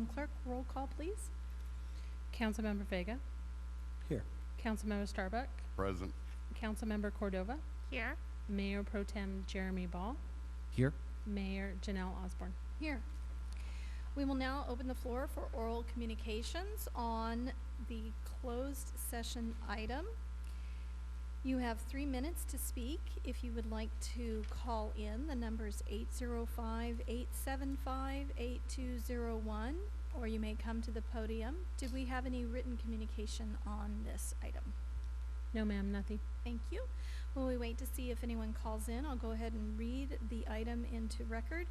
Madam Clerk, roll call, please. Councilmember Vega, Here. Councilmember Starbuck, Present. Councilmember Cordova, Here. Mayor Pro Tem Jeremy Ball, Here. Mayor Janelle Osborne. Here. We will now open the floor for oral communications on the closed session item. You have 3 minutes to speak. If you would like to call in, the number is 805-875-8201, or you may come to the podium. Did we have any written communication on this item? No, ma'am, nothing. Thank you. While we wait to see if anyone calls in, I'll go ahead and read the item into record.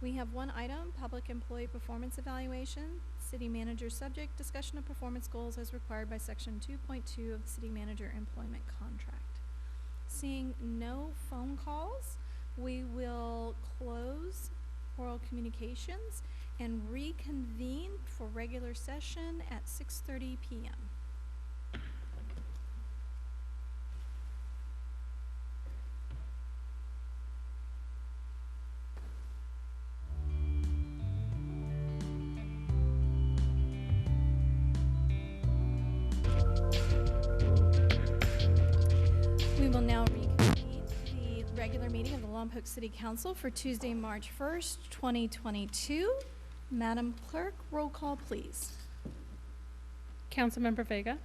We have one item, public employee performance evaluation, city manager subject, discussion of performance goals as required by section 2.2 of the city manager employment contract. Seeing no phone calls, we will close oral communications and reconvene for regular session at 6:30 p.m. We will now reconvene the regular meeting of the Lompoc City Council for Tuesday, March 1st, 2022. Madam Clerk, roll call, please. Councilmember Vega,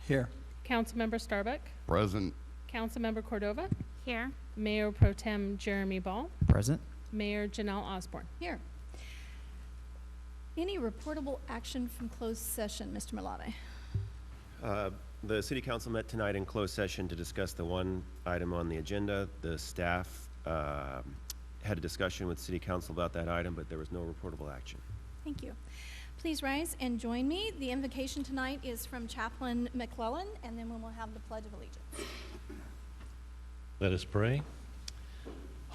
Here. Councilmember Starbuck, Present. Councilmember Cordova, Here. Mayor Pro Tem Jeremy Ball, Present. Mayor Janelle Osborne. Here. Any reportable action from closed session, Mr. Malate? The City Council met tonight in closed session to discuss the one item on the agenda. The staff had a discussion with City Council about that item, but there was no reportable action. Thank you. Please rise and join me. The invocation tonight is from Chaplain McClellan, and then we will have the Pledge of Allegiance. Let us pray.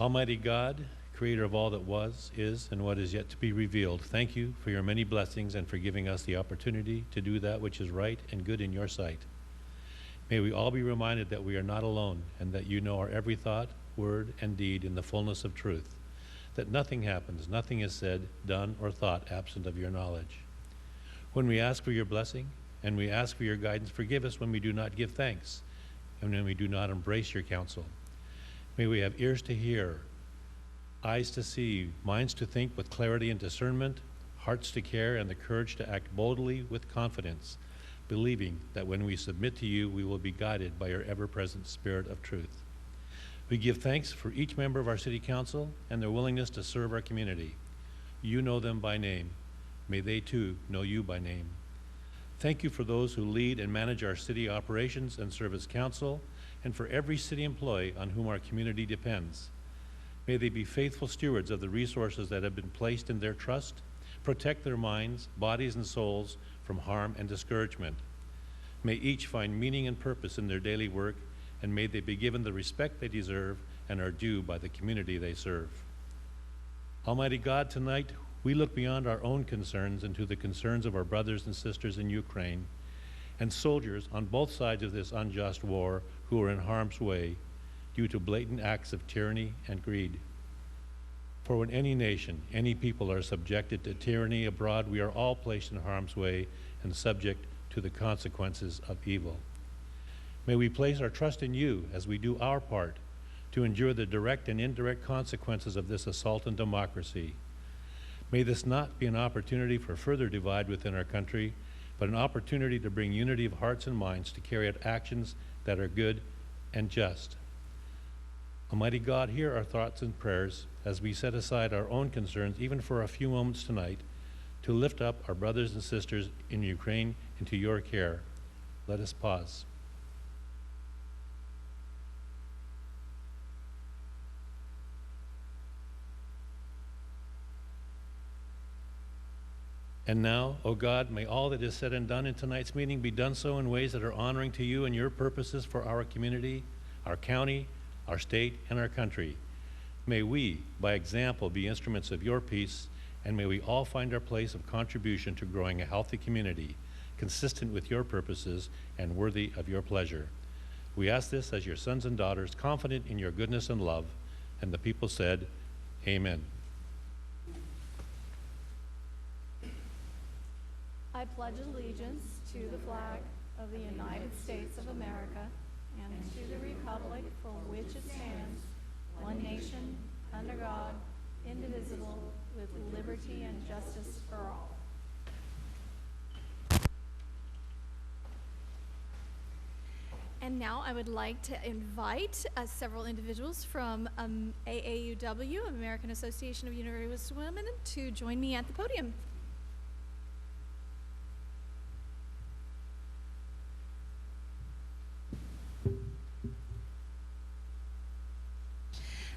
Almighty God, creator of all that was, is, and what is yet to be revealed, thank you for your many blessings and for giving us the opportunity to do that which is right and good in your sight. May we all be reminded that we are not alone and that you know our every thought, word, and deed in the fullness of truth, that nothing happens, nothing is said, done, or thought absent of your knowledge. When we ask for your blessing and we ask for your guidance, forgive us when we do not give thanks and when we do not embrace your counsel. May we have ears to hear, eyes to see, minds to think with clarity and discernment, hearts to care, and the courage to act boldly with confidence, believing that when we submit to you, we will be guided by your ever-present Spirit of truth. We give thanks for each member of our City Council and their willingness to serve our community. You know them by name. May they too know you by name. Thank you for those who lead and manage our city operations and serve as council, and for every city employee on whom our community depends. May they be faithful stewards of the resources that have been placed in their trust, protect their minds, bodies, and souls from harm and discouragement. May each find meaning and purpose in their daily work, and may they be given the respect they deserve and are due by the community they serve. Almighty God, tonight we look beyond our own concerns into the concerns of our brothers and sisters in Ukraine and soldiers on both sides of this unjust war who are in harm's way due to blatant acts of tyranny and greed. For when any nation, any people are subjected to tyranny abroad, we are all placed in harm's way and subject to the consequences of evil. May we place our trust in you as we do our part to endure the direct and indirect consequences of this assault on democracy. May this not be an opportunity for further divide within our country, but an opportunity to bring unity of hearts and minds to carry out actions that are good and just. Almighty God, hear our thoughts and prayers as we set aside our own concerns, even for a few moments tonight, to lift up our brothers and sisters in Ukraine into your care. Let us pause. And now, O God, may all that is said and done in tonight's meeting be done so in ways that are honoring to you and your purposes for our community, our county, our state, and our country. May we, by example, be instruments of your peace, and may we all find our place of contribution to growing a healthy community, consistent with your purposes and worthy of your pleasure. We ask this as your sons and daughters, confident in your goodness and love. And the people said, Amen. I pledge allegiance to the flag of the United States of America and to the republic for which it stands, one nation, under God, indivisible, with liberty and justice for all. And now I would like to invite several individuals from AAUW, American Association of University Women, to join me at the podium.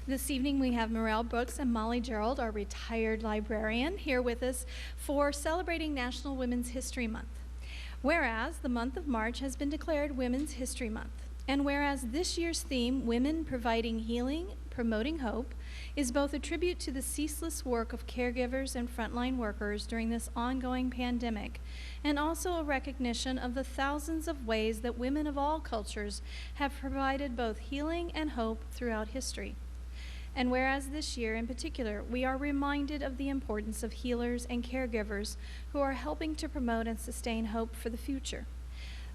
This evening we have Morel Brooks and Molly Gerald, our retired librarian, here with us for celebrating National Women's History Month. Whereas the month of March has been declared Women's History Month, and whereas this year's theme, Women Providing Healing, Promoting Hope, is both a tribute to the ceaseless work of caregivers and frontline workers during this ongoing pandemic, and also a recognition of the thousands of ways that women of all cultures have provided both healing and hope throughout history. And whereas this year in particular, we are reminded of the importance of healers and caregivers who are helping to promote and sustain hope for the future.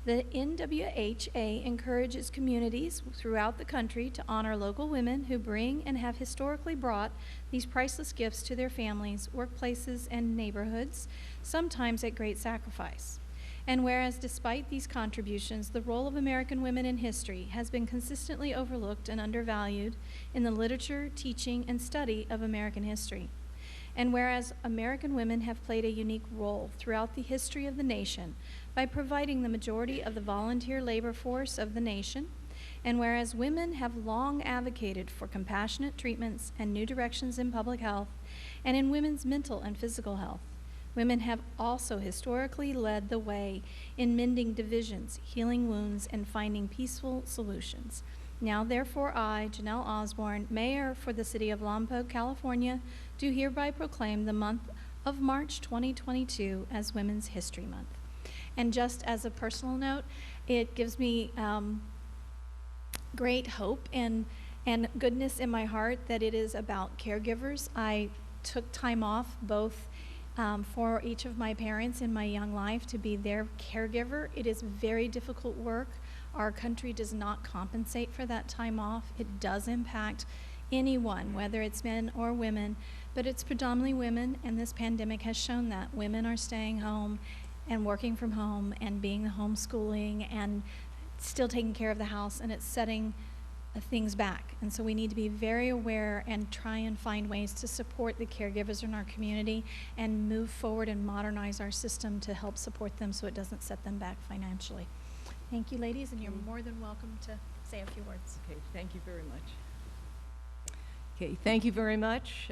The NWHA encourages communities throughout the country to honor local women who bring and have historically brought these priceless gifts to their families, workplaces, and neighborhoods, sometimes at great sacrifice. And whereas despite these contributions, the role of American women in history has been consistently overlooked and undervalued in the literature, teaching, and study of American history. And whereas American women have played a unique role throughout the history of the nation by providing the majority of the volunteer labor force of the nation, and whereas women have long advocated for compassionate treatments and new directions in public health and in women's mental and physical health, women have also historically led the way in mending divisions, healing wounds, and finding peaceful solutions. Now, therefore, I, Janelle Osborne, Mayor for the City of Lompoc, California, do hereby proclaim the month of March 2022 as Women's History Month. And just as a personal note, it gives me great hope and goodness in my heart that it is about caregivers. I took time off both for each of my parents in my young life to be their caregiver. It is very difficult work. Our country does not compensate for that time off. It does impact anyone, whether it's men or women, but it's predominantly women, and this pandemic has shown that. Women are staying home and working from home and being the homeschooling and still taking care of the house, and it's setting things back. And so we need to be very aware and try and find ways to support the caregivers in our community and move forward and modernize our system to help support them so it doesn't set them back financially. Thank you, ladies, and you're more than welcome to say a few words. Okay, thank you very much. Okay, thank you very much,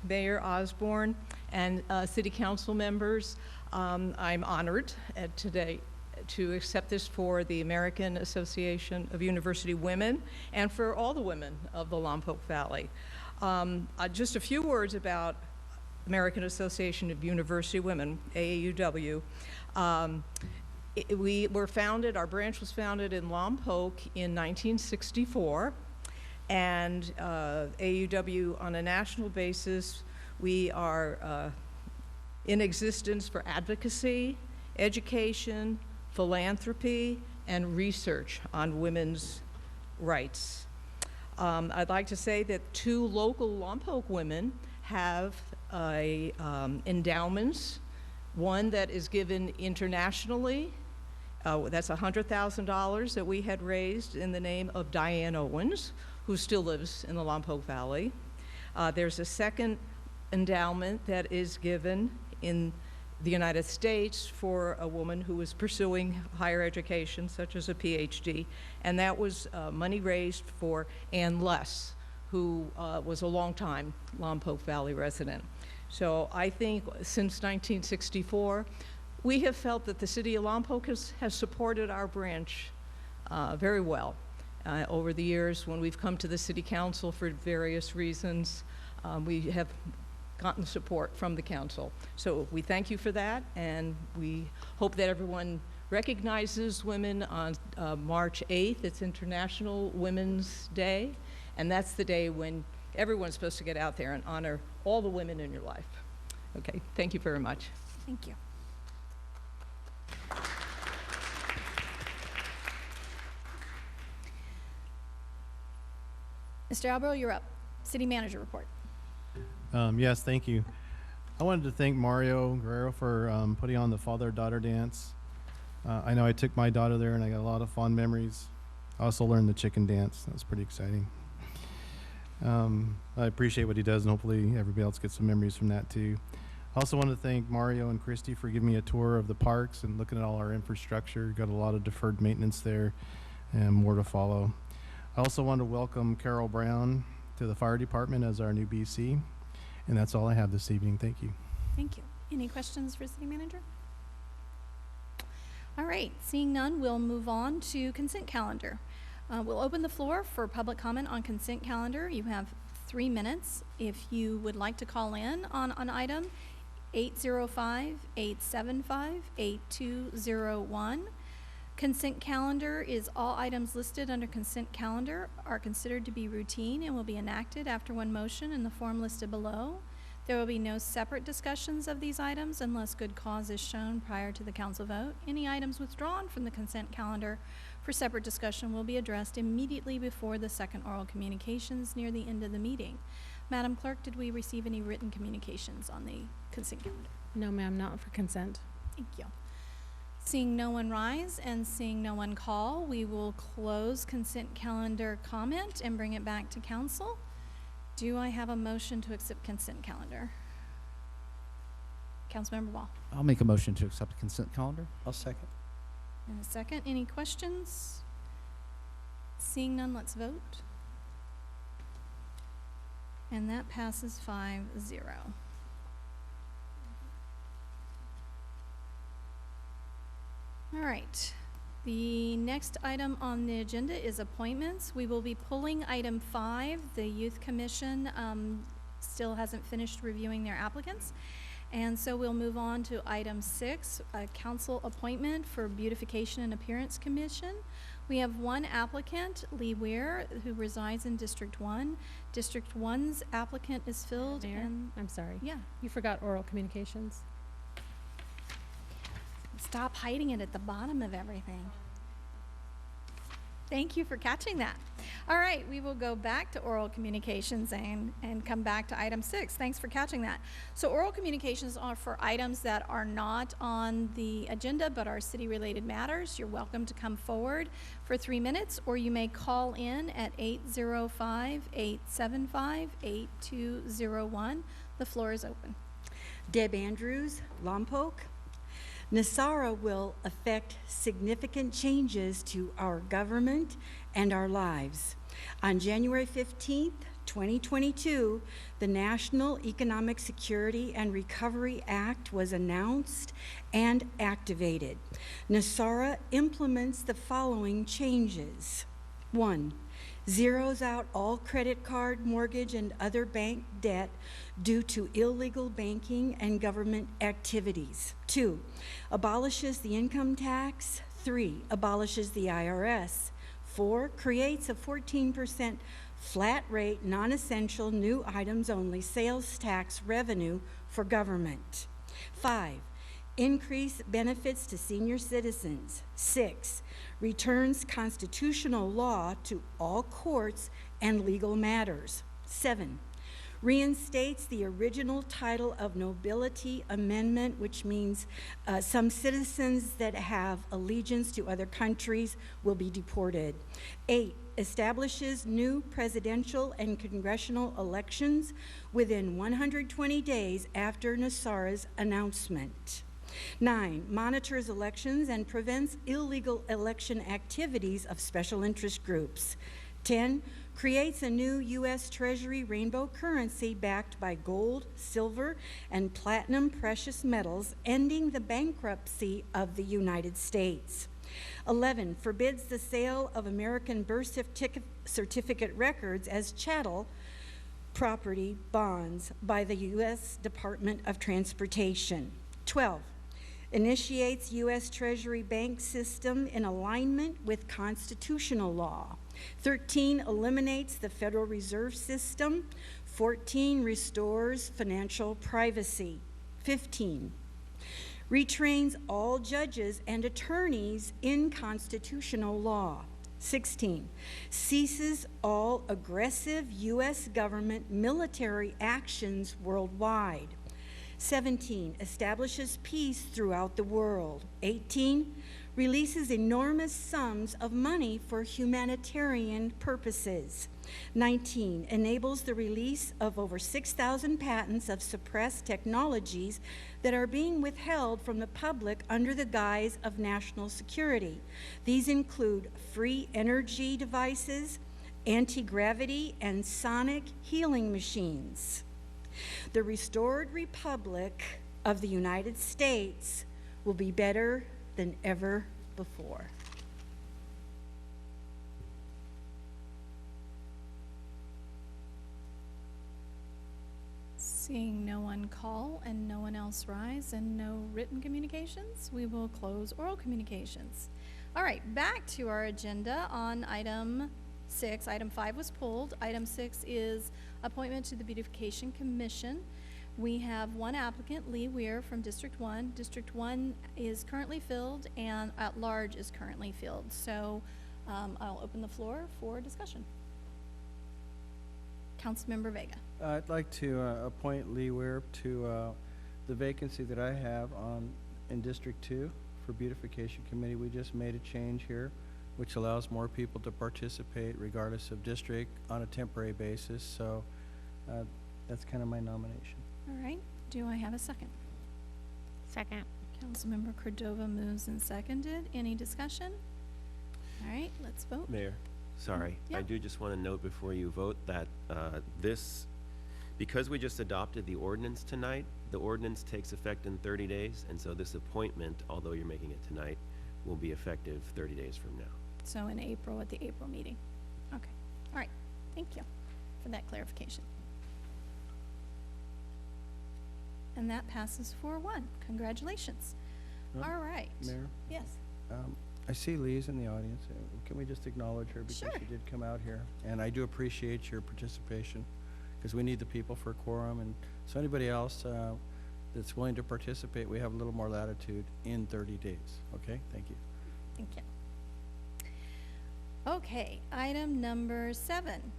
Mayor Osborne and City Council members. I'm honored today to accept this for the American Association of University Women and for all the women of the Lompoc Valley. Just a few words about American Association of University Women, AAUW. We were founded, our branch was founded in Lompoc in 1964, and AAUW on a national basis, we are in existence for advocacy, education, philanthropy, and research on women's rights. I'd like to say that 2 local Lompoc women have endowments, one that is given internationally. That's $100,000 that we had raised in the name of Diane Owens, who still lives in the Lompoc Valley. There's a second endowment that is given in the United States for a woman who was pursuing higher education, such as a PhD, and that was money raised for Ann Less, who was a longtime Lompoc Valley resident. So I think since 1964, we have felt that the City of Lompoc has supported our branch very well. Over the years, when we've come to the City Council for various reasons, we have gotten support from the council. So we thank you for that, and we hope that everyone recognizes women on March 8th. It's International Women's Day, and that's the day when everyone's supposed to get out there and honor all the women in your life. Okay, thank you very much. Thank you. Mr. Albro, you're up. City manager report. Yes, thank you. I wanted to thank Mario Guerrero for putting on the father-daughter dance. I know I took my daughter there and I got a lot of fond memories. I also learned the chicken dance. That was pretty exciting. I appreciate what he does, and hopefully everybody else gets some memories from that too. I also want to thank Mario and Christy for giving me a tour of the parks and looking at all our infrastructure. Got a lot of deferred maintenance there and more to follow. I also want to welcome Carol Brown to the fire department as our new BC. And that's all I have this evening. Thank you. Thank you. Any questions for city manager? All right, seeing none, we'll move on to consent calendar. We'll open the floor for public comment on consent calendar. You have 3 minutes. If you would like to call in on an item, 805-875-8201. Consent calendar is all items listed under consent calendar are considered to be routine and will be enacted after one motion in the form listed below. There will be no separate discussions of these items unless good cause is shown prior to the council vote. Any items withdrawn from the consent calendar for separate discussion will be addressed immediately before the second oral communications near the end of the meeting. Madam Clerk, did we receive any written communications on the consent calendar? No, ma'am, not for consent. Thank you. Seeing no one rise and seeing no one call, we will close consent calendar comment and bring it back to council. Do I have a motion to accept consent calendar? Councilmember Ball. I'll make a motion to accept the consent calendar. I'll second. And a second. Any questions? Seeing none, let's vote. And that passes 5-0. All right. The next item on the agenda is appointments. We will be pulling item 5. The Youth Commission still hasn't finished reviewing their applicants. And so we'll move on to item 6, a council appointment for Beautification and Appearance Commission. We have one applicant, Lee Weir, who resides in District 1. District 1's applicant is filled. Mayor, And I'm sorry. yeah, You forgot oral communications. stop hiding it at the bottom of everything. Thank you for catching that. All right, we will go back to oral communications and come back to item 6. Thanks for catching that. So oral communications are for items that are not on the agenda but are city-related matters. You're welcome to come forward for 3 minutes, or you may call in at 805-875-8201. The floor is open. Deb Andrews, Lompoc. NESARA will affect significant changes to our government and our lives. On January 15th, 2022, the National Economic Security and Recovery Act was announced and activated. NESARA implements the following changes. 1. Zeroes out all credit card, mortgage, and other bank debt due to illegal banking and government activities. 2. Abolishes the income tax. 3. Abolishes the IRS. 4. Creates a 14% flat rate, non-essential, new items only sales tax revenue for government. 5. Increase benefits to senior citizens. 6. Returns constitutional law to all courts and legal matters. 7. Reinstates the original title of nobility amendment, which means some citizens that have allegiance to other countries will be deported. 8. Establishes new presidential and congressional elections within 120 days after NESARA's announcement. 9. Monitors elections and prevents illegal election activities of special interest groups. 10. Creates a new U.S. Treasury rainbow currency backed by gold, silver, and platinum precious metals, ending the bankruptcy of the United States. 11. Forbids the sale of American birth certificate records as chattel property bonds by the U.S. Department of Transportation. 12. Initiates U.S. Treasury bank system in alignment with constitutional law. 13. Eliminates the Federal Reserve System. 14. Restores financial privacy. 15. Retrains all judges and attorneys in constitutional law. 16, ceases all aggressive U.S. government military actions worldwide. 17, establishes peace throughout the world. 18, releases enormous sums of money for humanitarian purposes. 19, enables the release of over 6,000 patents of suppressed technologies that are being withheld from the public under the guise of national security. These include free energy devices, anti-gravity, and sonic healing machines. The restored Republic of the United States will be better than ever before. Seeing no one call and no one else rise and no written communications, we will close oral communications. All right, back to our agenda on item 6. Item 5 was pulled. Item 6 is appointment to the Beautification Commission. We have one applicant, Lee Weir from District 1. District 1 is currently filled and at large is currently filled. So I'll open the floor for discussion. Councilmember Vega. I'd like to appoint Lee Weir to the vacancy that I have in District 2 for Beautification Committee. We just made a change here, which allows more people to participate regardless of district on a temporary basis. So that's kind of my nomination. All right, do I have a second? Second. Councilmember Cordova moves and seconded. Any discussion? All right, let's vote. Mayor, sorry. Yeah. I do just want to note before you vote that because we just adopted the ordinance tonight, the ordinance takes effect in 30 days, and so this appointment, although you're making it tonight, will be effective 30 days from now. So in April, at the April meeting. Okay, all right, thank you for that clarification. And that passes 4-1. Congratulations. All right. Mayor, Yes. I see Lee's in the audience. Can we just acknowledge her because Sure. she did come out here? And I do appreciate your participation because we need the people for a quorum. And so anybody else that's willing to participate, we have a little more latitude in 30 days. Okay, thank you. Thank you. Okay, item number 7.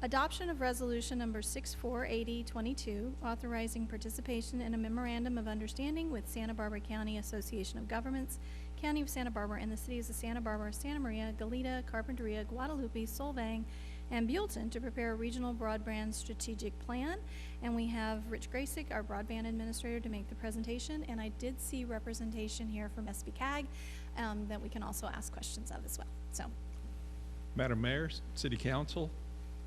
Adoption of resolution number 648022, authorizing participation in a memorandum of understanding with Santa Barbara County Association of Governments, County of Santa Barbara, and the cities of Santa Barbara, Santa Maria, Goleta, Carpinteria, Guadalupe, Solvang, and Buellton to prepare a regional broadband strategic plan. And we have Rich Graysick, our broadband administrator, to make the presentation. And I did see representation here from SBCAG that we can also ask questions of as well. So, Madam Mayor, City Council,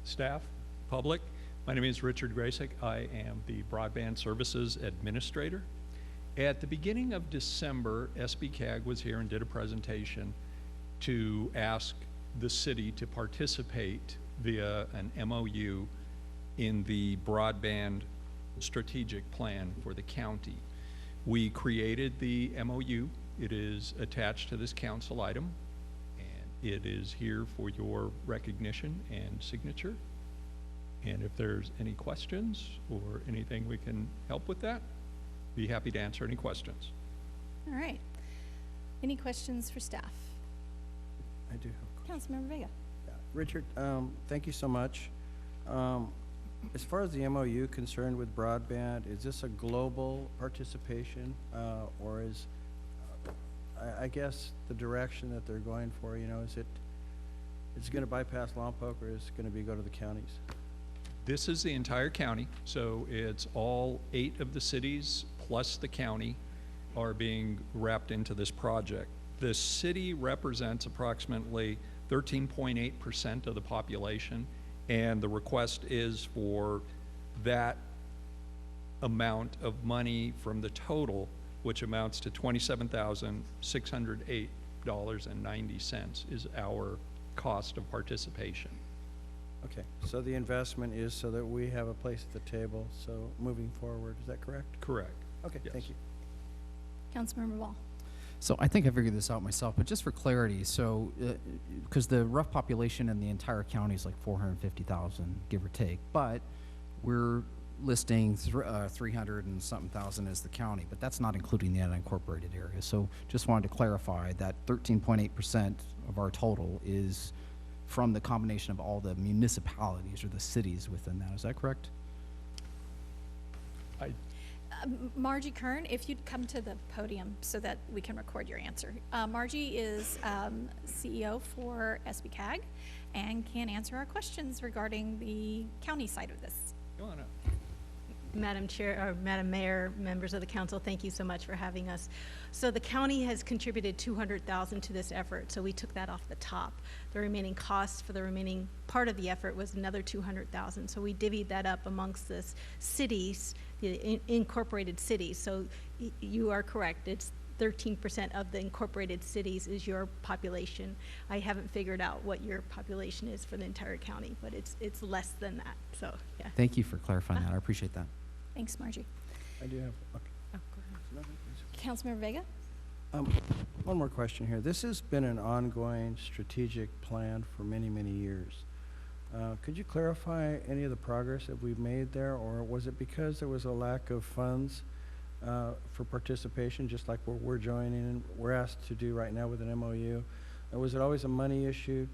staff, public, my name is Richard Graysick. I am the Broadband Services Administrator. At the beginning of December, SBCAG was here and did a presentation to ask the city to participate via an MOU in the broadband strategic plan for the county. We created the MOU. It is attached to this council item. It is here for your recognition and signature. And if there's any questions or anything we can help with that, be happy to answer any questions. all right. Any questions for staff? I do have a question. Councilmember Vega. Yeah. Richard, thank you so much. As far as the MOU concerned with broadband, is this a global participation or is I guess the direction that they're going for, you know, is it going to bypass Lompoc or is it going to go to the counties? This is the entire county, so it's all 8 of the cities plus the county are being wrapped into this project. The city represents approximately 13.8% of the population, and the request is for that amount of money from the total, which amounts to $27,608.90 is our cost of participation. Okay, so the investment is so that we have a place at the table, so moving forward, is that correct? Correct. Okay, Yes. thank you. Councilmember Ball. So I think I figured this out myself, but just for clarity, so, because the rough population in the entire county is like 450,000, give or take, but we're listing 300 and something thousand as the county, but that's not including the unincorporated area. So just wanted to clarify that 13.8% of our total is from the combination of all the municipalities or the cities within that. Is that correct? Margie Kern, if you'd come to the podium so that we can record your answer. Margie is CEO for SBCAG and can answer our questions regarding the county side of this. You wanna- Madam Chair, or Madam Mayor, members of the council, thank you so much for having us. So the county has contributed $200,000 to this effort, so we took that off the top. The remaining cost for the remaining part of the effort was another $200,000. So we divvied that up amongst the cities, the incorporated cities. So you are correct, it's 13% of the incorporated cities is your population. I haven't figured out what your population is for the entire county, but it's less than that, so, yeah. Thank you for clarifying that. I appreciate that. Thanks, Margie. I do have, okay. Oh, go ahead. Councilmember Vega? One more question here. This has been an ongoing strategic plan for many, many years. Could you clarify any of the progress that we've made there, or was it because there was a lack of funds for participation, just like what we're joining, we're asked to do right now with an MOU? Was it always a money issue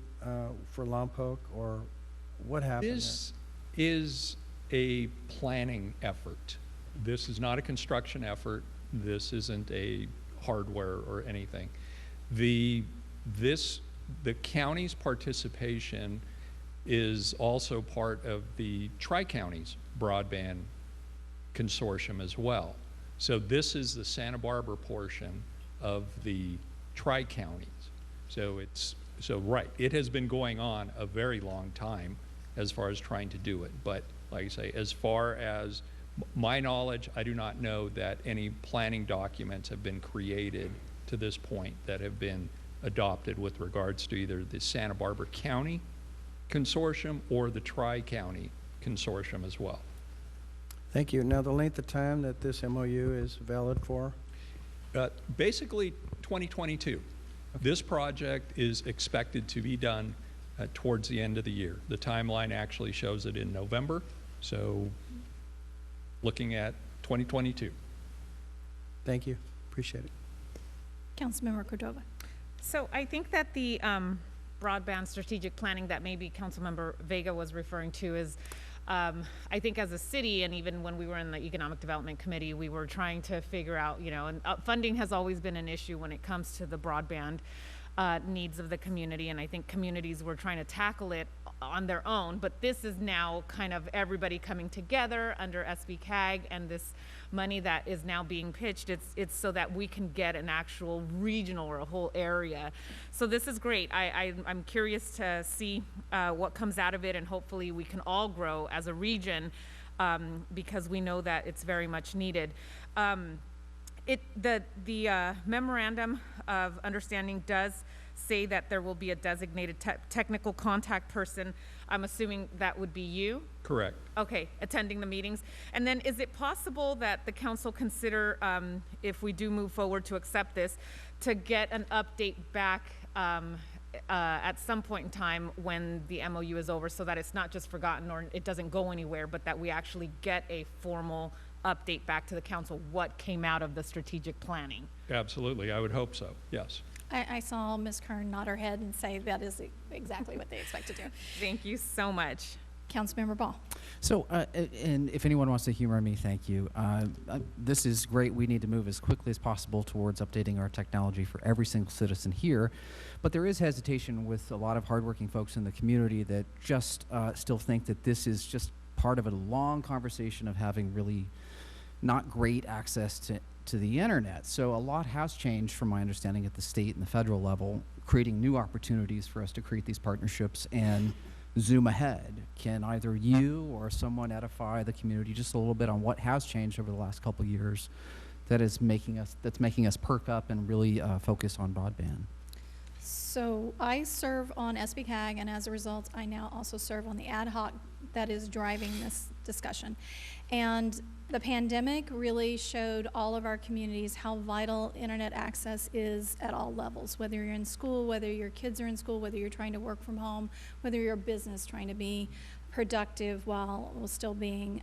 for Lompoc, or what happened? This is a planning effort. This is not a construction effort. This isn't a hardware or anything. The county's participation is also part of the Tri-Counties broadband consortium as well. So this is the Santa Barbara portion of the Tri-Counties. So right, it has been going on a very long time as far as trying to do it. But like I say, as far as my knowledge, I do not know that any planning documents have been created to this point that have been adopted with regards to either the Santa Barbara County consortium or the Tri-County consortium as well. Thank you. Now, the length of time that this MOU is valid for? Basically 2022. This project is expected to be done towards the end of the year. The timeline actually shows it in November, so looking at 2022. Thank you. Appreciate it. Councilmember Cordova? So I think that the broadband strategic planning that maybe Councilmember Vega was referring to is, I think as a city, and even when we were in the Economic Development Committee, we were trying to figure out, and funding has always been an issue when it comes to the broadband needs of the community, and I think communities were trying to tackle it on their own, but this is now kind of everybody coming together under SBCAG, and this money that is now being pitched, it's so that we can get an actual regional or a whole area. So this is great. I'm curious to see what comes out of it, and hopefully we can all grow as a region because we know that it's very much needed. The memorandum of understanding does say that there will be a designated technical contact person. I'm assuming that would be you? Correct. Okay, attending the meetings. And then is it possible that the council consider, if we do move forward to accept this, to get an update back at some point in time when the MOU is over, so that it's not just forgotten or it doesn't go anywhere, but that we actually get a formal update back to the council what came out of the strategic planning? Absolutely, I would hope so, yes. I saw Ms. Kern nod her head and say that is exactly what they expect to do. Thank you so much. Councilmember Ball? So, and if anyone wants to humor me, thank you. This is great. We need to move as quickly as possible towards updating our technology for every single citizen here. But there is hesitation with a lot of hardworking folks in the community that just still think that this is just part of a long conversation of having really not great access to the internet. So a lot has changed from my understanding at the state and the federal level, creating new opportunities for us to create these partnerships and zoom ahead. Can either you or someone edify the community just a little bit on what has changed over the last couple of years that's making us perk up and really focus on broadband? So I serve on SBCAG, and as a result, I now also serve on the ad hoc that is driving this discussion. And the pandemic really showed all of our communities how vital internet access is at all levels, whether you're in school, whether your kids are in school, whether you're trying to work from home, whether you're a business trying to be productive while still being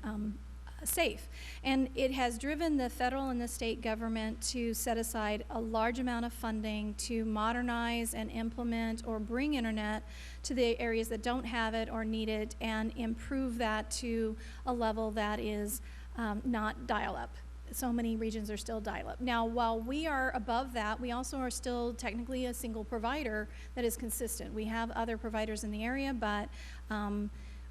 safe. And it has driven the federal and the state government to set aside a large amount of funding to modernize and implement or bring internet to the areas that don't have it or need it, and improve that to a level that is not dial-up. So many regions are still dial-up. Now, while we are above that, we also are still technically a single provider that is consistent. We have other providers in the area, but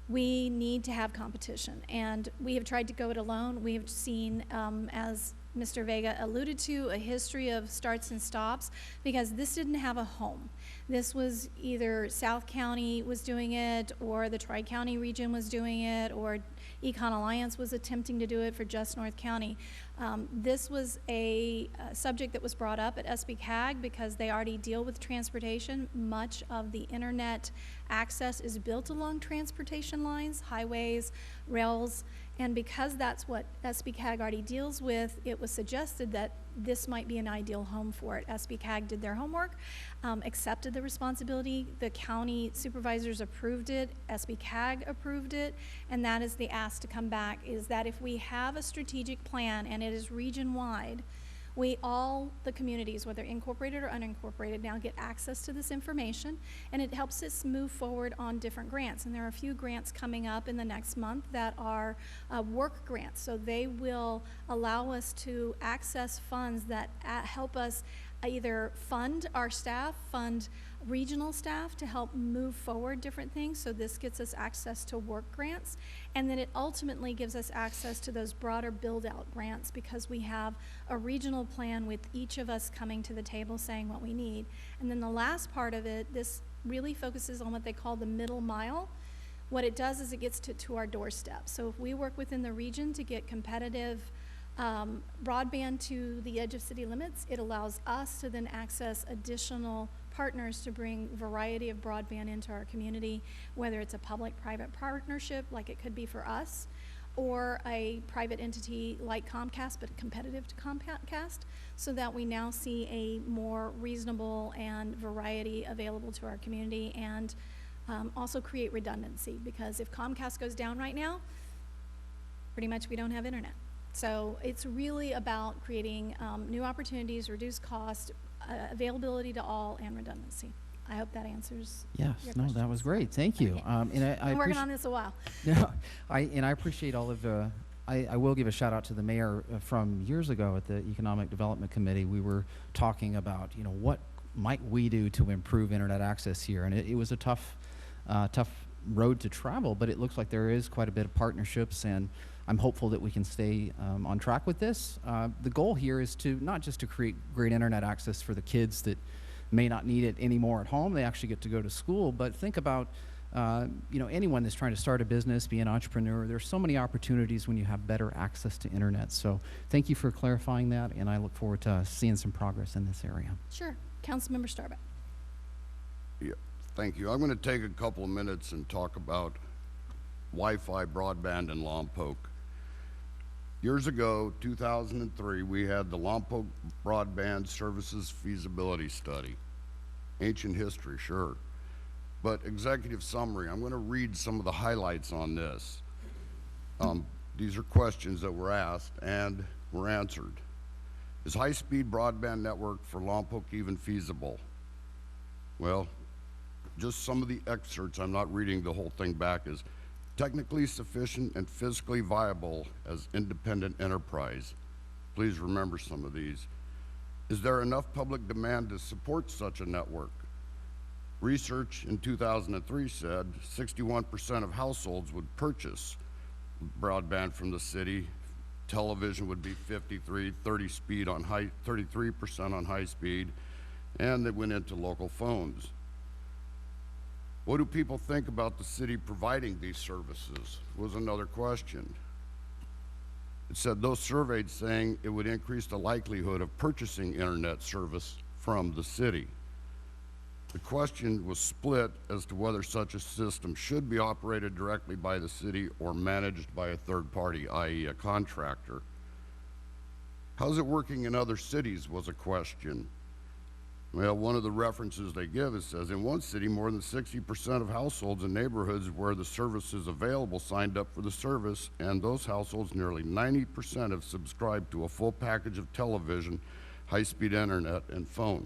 we need to have competition. And we have tried to go it alone. We have seen, as Mr. Vega alluded to, a history of starts and stops, because this didn't have a home. This was either South County was doing it, or the Tri-County region was doing it, or Econ Alliance was attempting to do it for just North County. This was a subject that was brought up at SBCAG because they already deal with transportation. Much of the internet access is built along transportation lines, highways, rails, and because that's what SBCAG already deals with, it was suggested that this might be an ideal home for it. SBCAG did their homework, accepted the responsibility. The county supervisors approved it, SBCAG approved it, and that is the ask to come back, is that if we have a strategic plan and it is region-wide, the communities, whether incorporated or unincorporated, now get access to this information, and it helps us move forward on different grants. And there are a few grants coming up in the next month that are work grants. So they will allow us to access funds that help us either fund our staff, fund regional staff to help move forward different things. So this gets us access to work grants, and then it ultimately gives us access to those broader build-out grants, because we have a regional plan with each of us coming to the table saying what we need. And then the last part of it, this really focuses on what they call the middle mile. What it does is it gets to our doorstep. So if we work within the region to get competitive broadband to the edge of city limits, it allows us to then access additional partners to bring variety of broadband into our community, whether it's a public-private partnership like it could be for us, or a private entity like Comcast, but competitive to Comcast, so that we now see a more reasonable and variety available to our community, and also create redundancy, because if Comcast goes down right now, pretty much we don't have internet. So it's really about creating new opportunities, reduced cost, availability to all, and redundancy. I hope that answers Yes, your no, questions. that was great. Thank you. Okay. And I I'm working appreci- on this a while. Yeah, I appreciate all of the. I will give a shout out to the mayor from years ago at the Economic Development Committee. We were talking about, what might we do to improve internet access here, and it was a tough road to travel. But it looks like there is quite a bit of partnerships, and I'm hopeful that we can stay on track with this. The goal here is to not just to create great internet access for the kids that may not need it anymore at home. They actually get to go to school, but think about anyone that's trying to start a business, be an entrepreneur. There's so many opportunities when you have better access to internet. So thank you for clarifying that, and I look forward to seeing some progress in this area. Sure. Councilmember Starbuck. Yeah, thank you. I'm going to take a couple of minutes and talk about Wi-Fi broadband in Lompoc. Years ago, 2003, we had the Lompoc Broadband Services Feasibility Study. Ancient history, sure. But executive summary, I'm going to read some of the highlights on this. These are questions that were asked and were answered. Is high-speed broadband network for Lompoc even feasible? Well, just some of the excerpts, I'm not reading the whole thing back, is technically sufficient and physically viable as independent enterprise. Please remember some of these. Is there enough public demand to support such a network? Research in 2003 said 61% of households would purchase broadband from the city. Television would be 33% on high speed, and they went into local phones. What do people think about the city providing these services was another question. It said those surveyed saying it would increase the likelihood of purchasing internet service from the city. The question was split as to whether such a system should be operated directly by the city or managed by a third party, i.e. a contractor. How's it working in other cities was a question. Well, one of the references they give, it says, in one city, more than 60% of households in neighborhoods where the service is available signed up for the service, and those households, nearly 90% have subscribed to a full package of television, high-speed internet, and phone.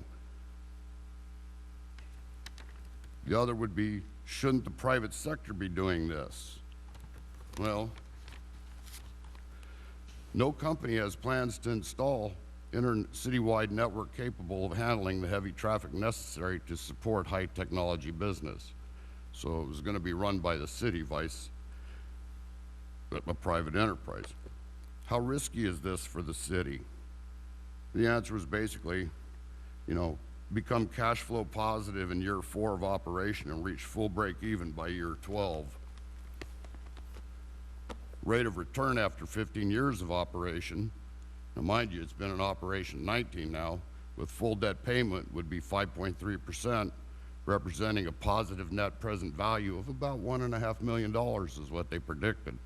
The other would be, shouldn't the private sector be doing this? Well, no company has plans to install citywide network capable of handling the heavy traffic necessary to support high technology business. So it was going to be run by the city, a private enterprise. How risky is this for the city? The answer was basically, become cash flow positive in year 4 of operation and reach full break even by year 12. Rate of return after 15 years of operation, now mind you, it's been in operation 19 now, with full debt payment would be 5.3%, representing a positive net present value of about $1.5 million is what they predicted.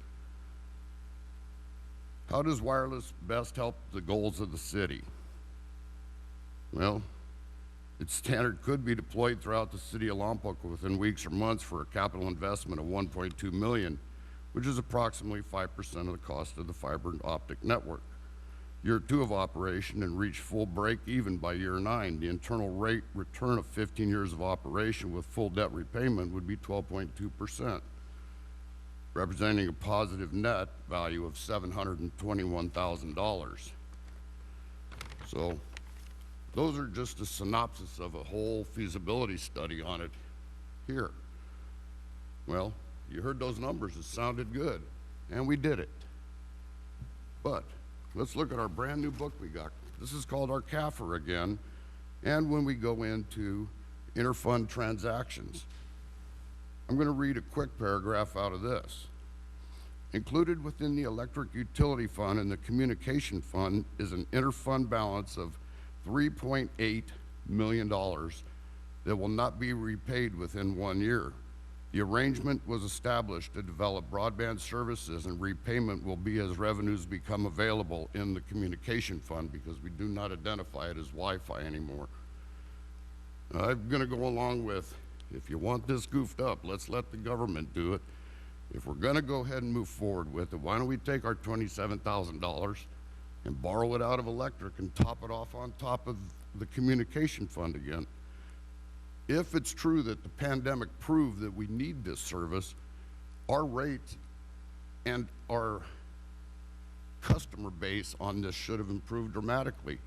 How does wireless best help the goals of the city? Well, its standard could be deployed throughout the city of Lompoc within weeks or months for a capital investment of $1.2 million, which is approximately 5% of the cost of the fiber optic network. Year 2 of operation and reach full break even by year 9. The internal rate return of 15 years of operation with full debt repayment would be 12.2%, representing a positive net value of $721,000. So those are just a synopsis of a whole feasibility study on it here. Well, you heard those numbers, it sounded good, and we did it. But let's look at our brand new book we got. This is called our CAFR again, and when we go into interfund transactions, I'm going to read a quick paragraph out of this. Included within the electric utility fund and the communication fund is an interfund balance of $3.8 million that will not be repaid within 1 year. The arrangement was established to develop broadband services, and repayment will be as revenues become available in the communication fund, because we do not identify it as Wi-Fi anymore. I'm going to go along with, if you want this goofed up, let's let the government do it. If we're going to go ahead and move forward with it, why don't we take our $27,000 and borrow it out of electric and top it off on top of the communication fund again? If it's true that the pandemic proved that we need this service, our rate and our customer base on this should have improved dramatically.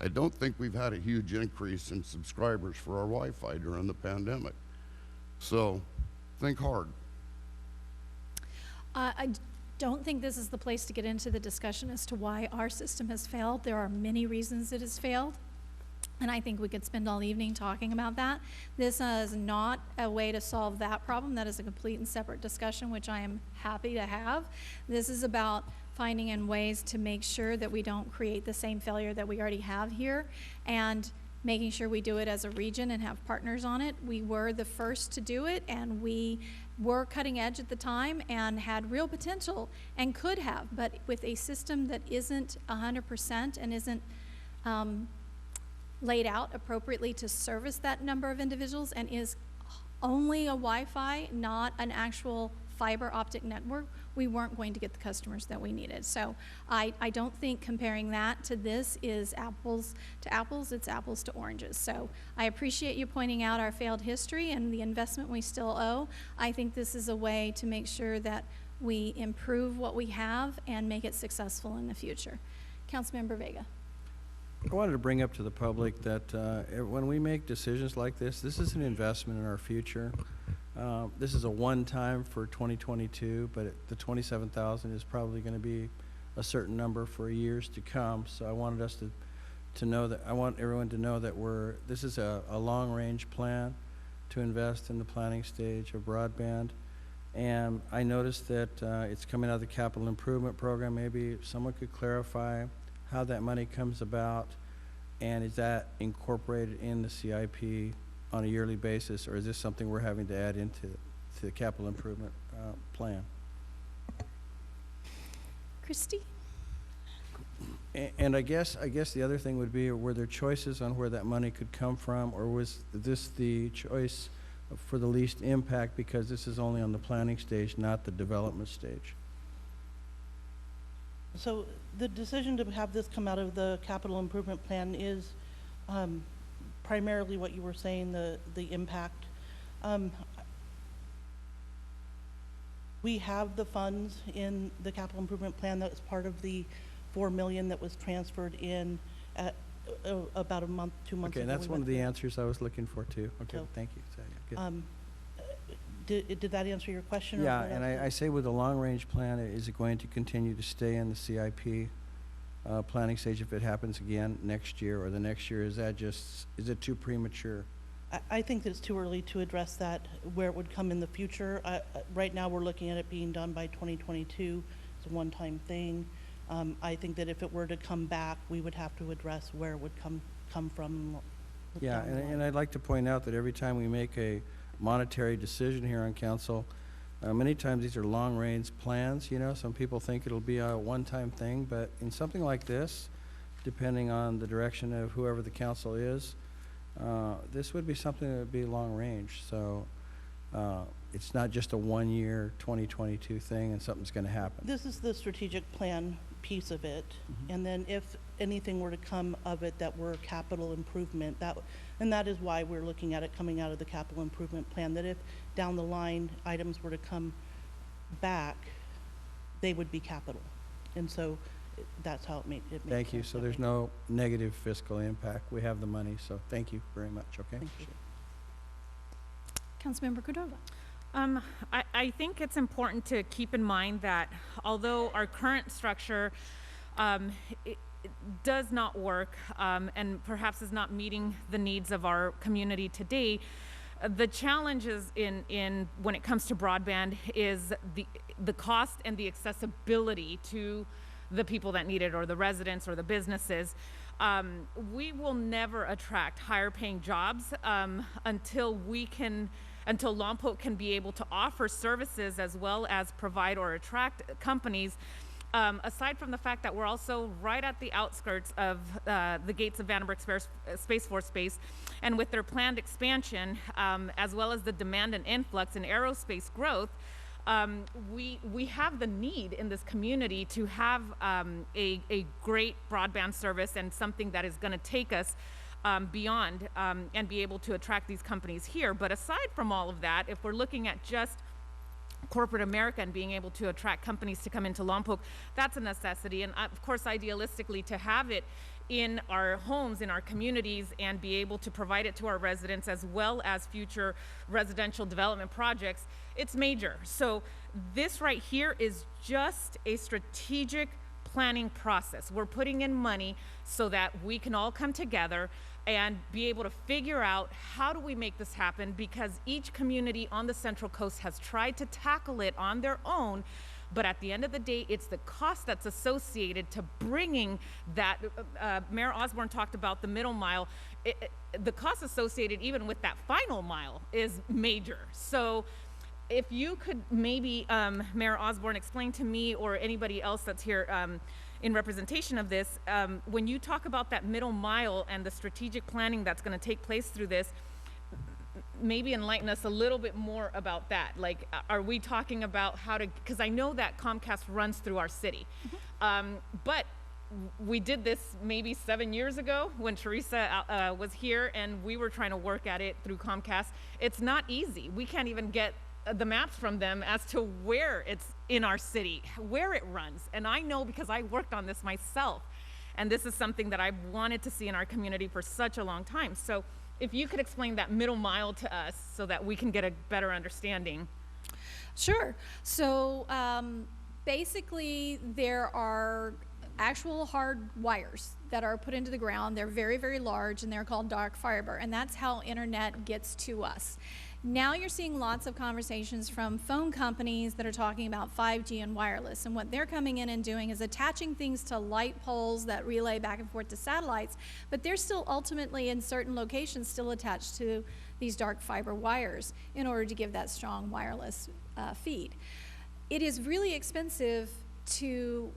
I don't think we've had a huge increase in subscribers for our Wi-Fi during the pandemic. So think hard. I don't think this is the place to get into the discussion as to why our system has failed. There are many reasons it has failed, and I think we could spend all evening talking about that. This is not a way to solve that problem. That is a complete and separate discussion, which I am happy to have. This is about finding in ways to make sure that we don't create the same failure that we already have here, and making sure we do it as a region and have partners on it. We were the first to do it, and we were cutting edge at the time and had real potential and could have, but with a system that isn't 100% and isn't laid out appropriately to service that number of individuals, and is only a Wi-Fi, not an actual fiber optic network, we weren't going to get the customers that we needed. So I don't think comparing that to this is apples to apples, it's apples to oranges. So I appreciate you pointing out our failed history and the investment we still owe. I think this is a way to make sure that we improve what we have and make it successful in the future. Councilmember Vega. I wanted to bring up to the public that when we make decisions like this is an investment in our future. This is a one-time for 2022, but the 27,000 is probably going to be a certain number for years to come. So I wanted us to know that, I want everyone to know that this is a long-range plan to invest in the planning stage of broadband. And I noticed that it's coming out of the capital improvement program. Maybe someone could clarify how that money comes about, and is that incorporated in the CIP on a yearly basis, or is this something we're having to add into the capital improvement plan? Christy? And I guess the other thing would be, were there choices on where that money could come from, or was this the choice for the least impact because this is only on the planning stage, not the development stage? So the decision to have this come out of the capital improvement plan is primarily what you were saying, the impact. We have the funds in the capital improvement plan that was part of the $4 million that was transferred in at about a month, 2 months ago. Okay, that's we one went of the through. answers I was looking for too. Okay, So, thank you. So, yeah, good. Did that answer your question? or Yeah, what and else? I say with the long-range plan, is it going to continue to stay in the CIP planning stage if it happens again next year or the next year? Is it too premature? I think that it's too early to address that, where it would come in the future. Right now, we're looking at it being done by 2022. It's a one-time thing. I think that if it were to come back, we would have to address where it would come from. Yeah, down the line. and I'd like to point out that every time we make a monetary decision here on council, many times these are long-range plans, you know. Some people think it'll be a one-time thing, but in something like this, depending on the direction of whoever the council is, this would be something that would be long-range. So it's not just a one-year 2022 thing and something's going to happen. This is the strategic plan piece of it. Mm-hmm. And then if anything were to come of it that were capital improvement, and that is why we're looking at it coming out of the capital improvement plan, that if down the line items were to come back, they would be capital. And so that's how it makes Thank you. sense So that there's way. no negative fiscal impact. We have the money, so thank you very much, okay? Thank you. Councilmember Cordova. I think it's important to keep in mind that although our current structure it does not work and perhaps is not meeting the needs of our community today, the challenges in when it comes to broadband is the cost and the accessibility to the people that need it, or the residents or the businesses. We will never attract higher paying jobs until Lompoc can be able to offer services as well as provide or attract companies. Aside from the fact that we're also right at the outskirts of the gates of Vandenberg Space Force Base, and with their planned expansion, as well as the demand and influx in aerospace growth, we have the need in this community to have a great broadband service and something that is going to take us beyond and be able to attract these companies here. But aside from all of that, if we're looking at just corporate America and being able to attract companies to come into Lompoc, that's a necessity. And of course, idealistically, to have it in our homes, in our communities, and be able to provide it to our residents as well as future residential development projects, it's major. So this right here is just a strategic planning process. We're putting in money so that we can all come together and be able to figure out how do we make this happen, because each community on the Central Coast has tried to tackle it on their own. But at the end of the day, it's the cost that's associated to bringing that. Mayor Osborne talked about the middle mile. The cost associated even with that final mile is major. So if you could maybe, Mayor Osborne, explain to me or anybody else that's here in representation of this, when you talk about that middle mile and the strategic planning that's going to take place through this, maybe enlighten us a little bit more about that. Like, are we talking about how to, because I know that Comcast runs through our city, but we did this maybe 7 years ago when Teresa was here, and we were trying to work at it through Comcast. It's not easy. We can't even get the maps from them as to where it's in our city, where it runs. And I know because I worked on this myself, and this is something that I've wanted to see in our community for such a long time. So if you could explain that middle mile to us so that we can get a better understanding. Sure. So basically, there are actual hard wires that are put into the ground. They're very, very large, and they're called dark fiber, and that's how internet gets to us. Now you're seeing lots of conversations from phone companies that are talking about 5G and wireless, and what they're coming in and doing is attaching things to light poles that relay back and forth to satellites, but they're still ultimately in certain locations still attached to these dark fiber wires in order to give that strong wireless feed. It is really expensive to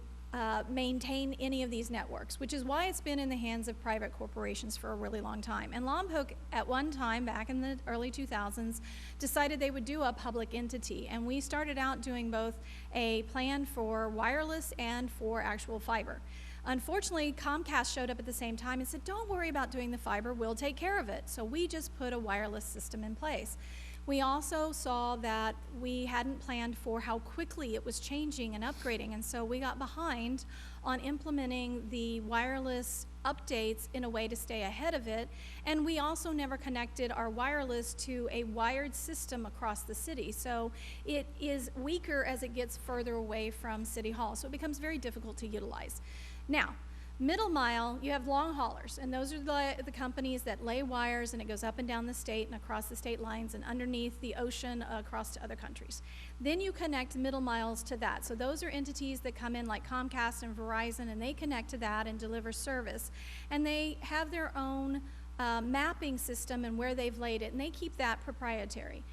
maintain any of these networks, which is why it's been in the hands of private corporations for a really long time. And Lompoc, at one time, back in the early 2000s, decided they would do a public entity. And we started out doing both a plan for wireless and for actual fiber. Unfortunately, Comcast showed up at the same time and said, don't worry about doing the fiber, we'll take care of it. So we just put a wireless system in place. We also saw that we hadn't planned for how quickly it was changing and upgrading, and so we got behind on implementing the wireless updates in a way to stay ahead of it, and we also never connected our wireless to a wired system across the city. So it is weaker as it gets further away from City Hall, so it becomes very difficult to utilize. Now, middle mile, you have long haulers, and those are the companies that lay wires, and it goes up and down the state and across the state lines and underneath the ocean across to other countries. Then you connect middle miles to that. So those are entities that come in like Comcast and Verizon, and they connect to that and deliver service. And they have their own mapping system and where they've laid it, and they keep that proprietary.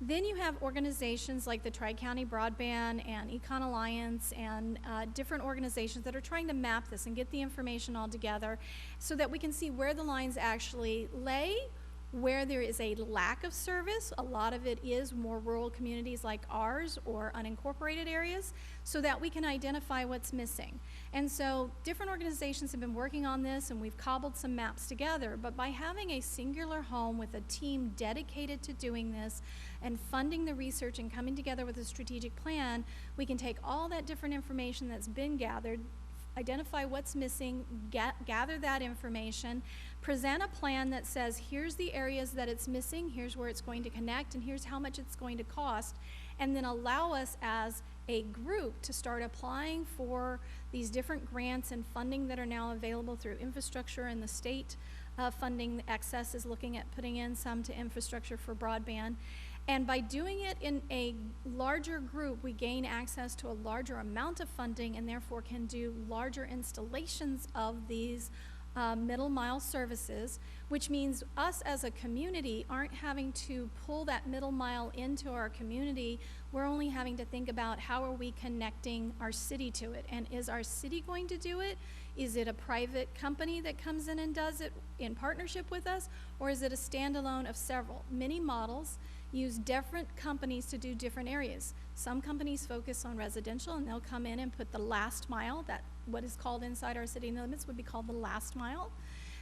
Then you have organizations like the Tri-County Broadband and Econ Alliance and different organizations that are trying to map this and get the information all together so that we can see where the lines actually lay, where there is a lack of service. A lot of it is more rural communities like ours or unincorporated areas, so that we can identify what's missing. And so different organizations have been working on this, and we've cobbled some maps together, but by having a singular home with a team dedicated to doing this and funding the research and coming together with a strategic plan, we can take all that different information that's been gathered, identify what's missing, gather that information, present a plan that says here's the areas that it's missing, here's where it's going to connect, and here's how much it's going to cost, and then allow us as a group to start applying for these different grants and funding that are now available through infrastructure, and the state funding excess is looking at putting in some to infrastructure for broadband. And by doing it in a larger group, we gain access to a larger amount of funding and therefore can do larger installations of these middle mile services, which means us as a community aren't having to pull that middle mile into our community. We're only having to think about how are we connecting our city to it, and is our city going to do it? Is it a private company that comes in and does it in partnership with us, or is it a standalone of several? Many models use different companies to do different areas. Some companies focus on residential, and they'll come in and put the last mile, that what is called inside our city limits would be called the last mile,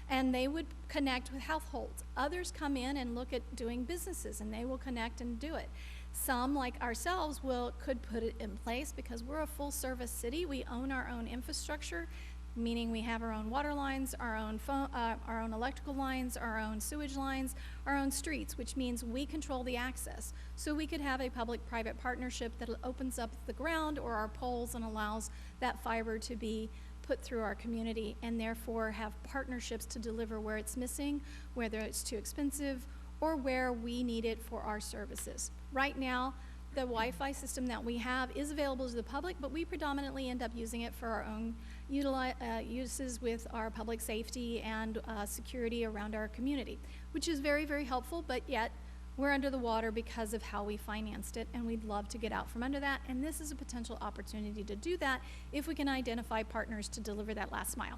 and they would connect with households. Others come in and look at doing businesses, and they will connect and do it. Some, like ourselves, could put it in place because we're a full service city. We own our own infrastructure, meaning we have our own water lines, our own electrical lines, our own sewage lines, our own streets, which means we control the access. So we could have a public-private partnership that opens up the ground or our poles and allows that fiber to be put through our community, and therefore have partnerships to deliver where it's missing, whether it's too expensive, or where we need it for our services. Right now, the Wi-Fi system that we have is available to the public, but we predominantly end up using it for our own uses with our public safety and security around our community, which is very, very helpful, but yet we're under the water because of how we financed it, and we'd love to get out from under that, and this is a potential opportunity to do that if we can identify partners to deliver that last mile.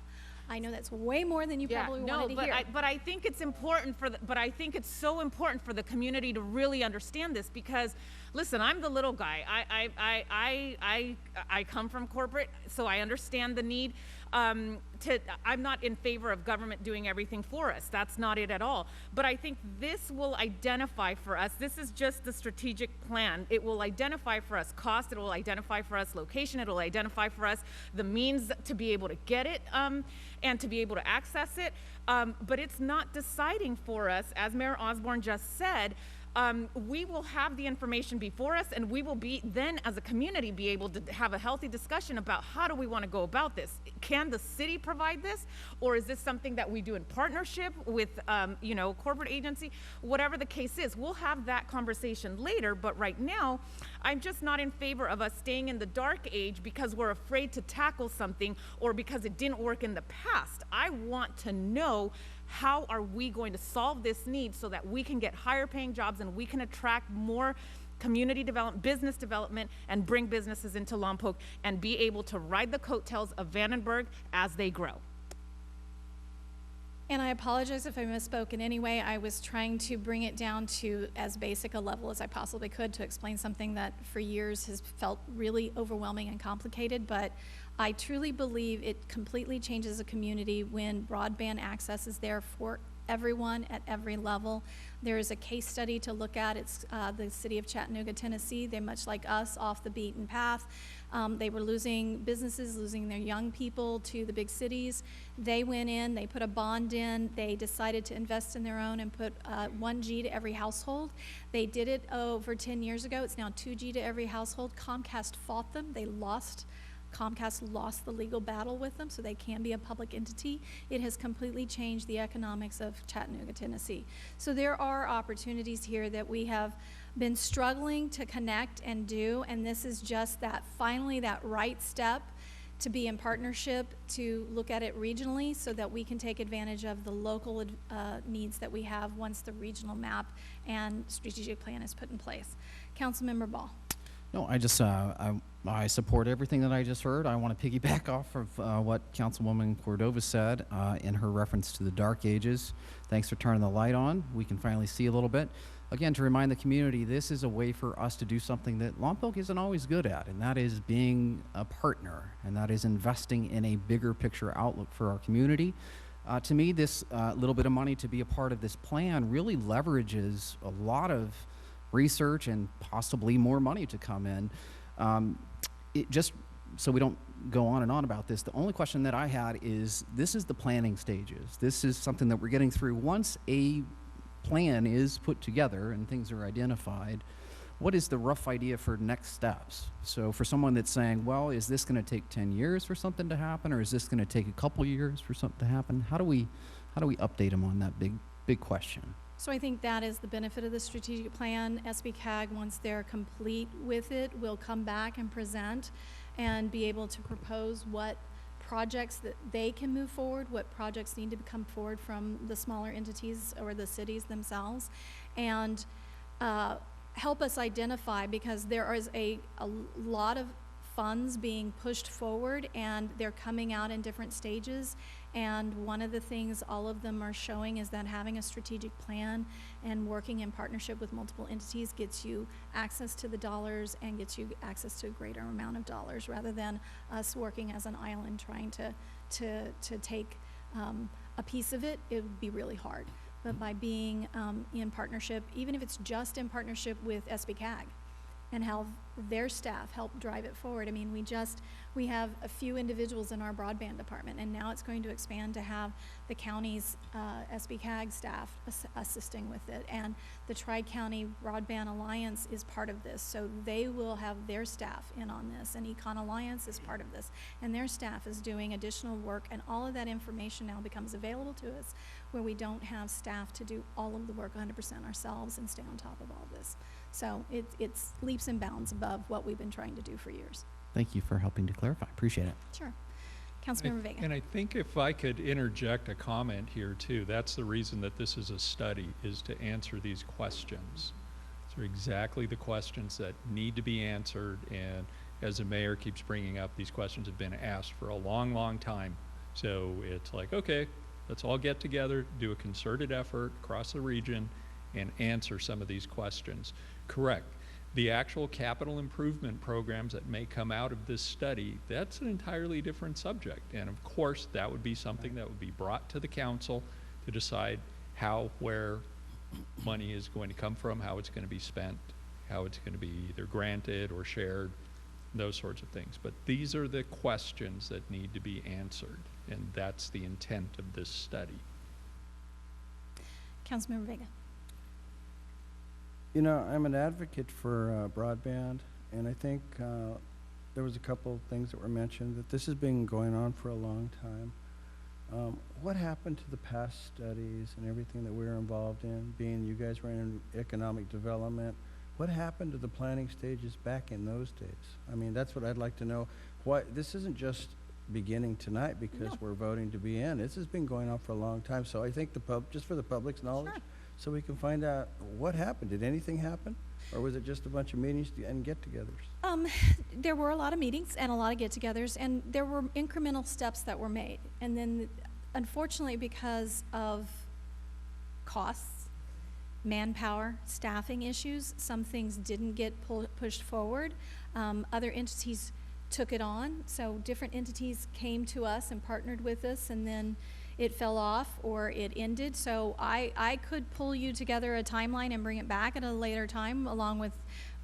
I know that's way more than you probably wanted to hear. But I think it's important but I think it's so important for the community to really understand this, because listen, I'm the little guy. I come from corporate, so I understand the need. I'm not in favor of government doing everything for us. That's not it at all. But I think this will identify for us, this is just the strategic plan. It will identify for us cost, it will identify for us location, it will identify for us the means to be able to get it and to be able to access it. But it's not deciding for us, as Mayor Osborne just said. We will have the information before us, and we will then as a community be able to have a healthy discussion about how do we want to go about this. Can the city provide this, or is this something that we do in partnership with corporate agency? Whatever the case is, we'll have that conversation later, but right now I'm just not in favor of us staying in the dark age because we're afraid to tackle something or because it didn't work in the past. I want to know, how are we going to solve this need so that we can get higher paying jobs and we can attract more community development, business development, and bring businesses into Lompoc and be able to ride the coattails of Vandenberg as they grow. And I apologize if I misspoke in any way. I was trying to bring it down to as basic a level as I possibly could to explain something that for years has felt really overwhelming and complicated, but I truly believe it completely changes a community when broadband access is there for everyone at every level. There is a case study to look at. It's the city of Chattanooga, Tennessee. They're much like us, off the beaten path. They were losing businesses, losing their young people to the big cities. They went in, they put a bond in, they decided to invest in their own and put 1G to every household. They did it over 10 years ago. It's now 2G to every household. Comcast fought them. They lost. Comcast lost the legal battle with them, so they can be a public entity. It has completely changed the economics of Chattanooga, Tennessee. So there are opportunities here that we have been struggling to connect and do, and this is just that, finally, that right step to be in partnership, to look at it regionally so that we can take advantage of the local needs that we have once the regional map and strategic plan is put in place. Councilmember Ball. No, I support everything that I just heard. I want to piggyback off of what Councilwoman Cordova said in her reference to the dark ages. Thanks for turning the light on. We can finally see a little bit. Again, to remind the community, this is a way for us to do something that Lompoc isn't always good at, and that is being a partner, and that is investing in a bigger picture outlook for our community. To me, this little bit of money to be a part of this plan really leverages a lot of research and possibly more money to come in. Just so we don't go on and on about this, the only question that I had is, this is the planning stages. This is something that we're getting through. Once a plan is put together and things are identified, what is the rough idea for next steps? So for someone that's saying, well, is this going to take 10 years for something to happen, or is this going to take a couple years for something to happen? How do we update them on that big question? So I think that is the benefit of the strategic plan. SBCAG, once they're complete with it, will come back and present and be able to propose what projects that they can move forward, what projects need to come forward from the smaller entities or the cities themselves, and help us identify, because there is a lot of funds being pushed forward and they're coming out in different stages. And one of the things all of them are showing is that having a strategic plan and working in partnership with multiple entities gets you access to the dollars and gets you access to a greater amount of dollars, rather than us working as an island trying to take a piece of it. It would be really hard. But by being in partnership, even if it's just in partnership with SBCAG, and have their staff help drive it forward. I mean, we have a few individuals in our broadband department, and now it's going to expand to have the county's SBCAG staff assisting with it. And the Tri-County Broadband Alliance is part of this, so they will have their staff in on this, and Econ Alliance is part of this, and their staff is doing additional work, and all of that information now becomes available to us, where we don't have staff to do all of the work 100% ourselves and stay on top of all this. So it's leaps and bounds above what we've been trying to do for years. Thank you for helping to clarify. Appreciate it. Sure. Councilmember Vega. And I think if I could interject a comment here too, that's the reason that this is a study, is to answer these questions. These are exactly the questions that need to be answered, and as the mayor keeps bringing up, these questions have been asked for a long, long time. So it's like, okay, let's all get together, do a concerted effort across the region, and answer some of these questions. Correct. The actual capital improvement programs that may come out of this study, that's an entirely different subject. And of course, that would be something that would be brought to the council to decide how, where money is going to come from, how it's going to be spent, how it's going to be either granted or shared, those sorts of things. But these are the questions that need to be answered, and that's the intent of this study. Councilmember Vega. You know, I'm an advocate for broadband, and I think there was a couple of things that were mentioned, that this has been going on for a long time. What happened to the past studies and everything that we were involved in, being you guys were in economic development? What happened to the planning stages back in those days? I mean, that's what I'd like to know. Why this isn't just beginning tonight because we're voting to be in. This has been going on for a long time. So I think just for the public's knowledge, Sure. so we can find out what happened. Did anything happen? Or was it just a bunch of meetings and get-togethers? There were a lot of meetings and a lot of get-togethers, and there were incremental steps that were made. And then, unfortunately, because of costs, manpower, staffing issues, some things didn't get pushed forward. Other entities took it on. So different entities came to us and partnered with us, and then it fell off or it ended. So I could pull you together a timeline and bring it back at a later time along with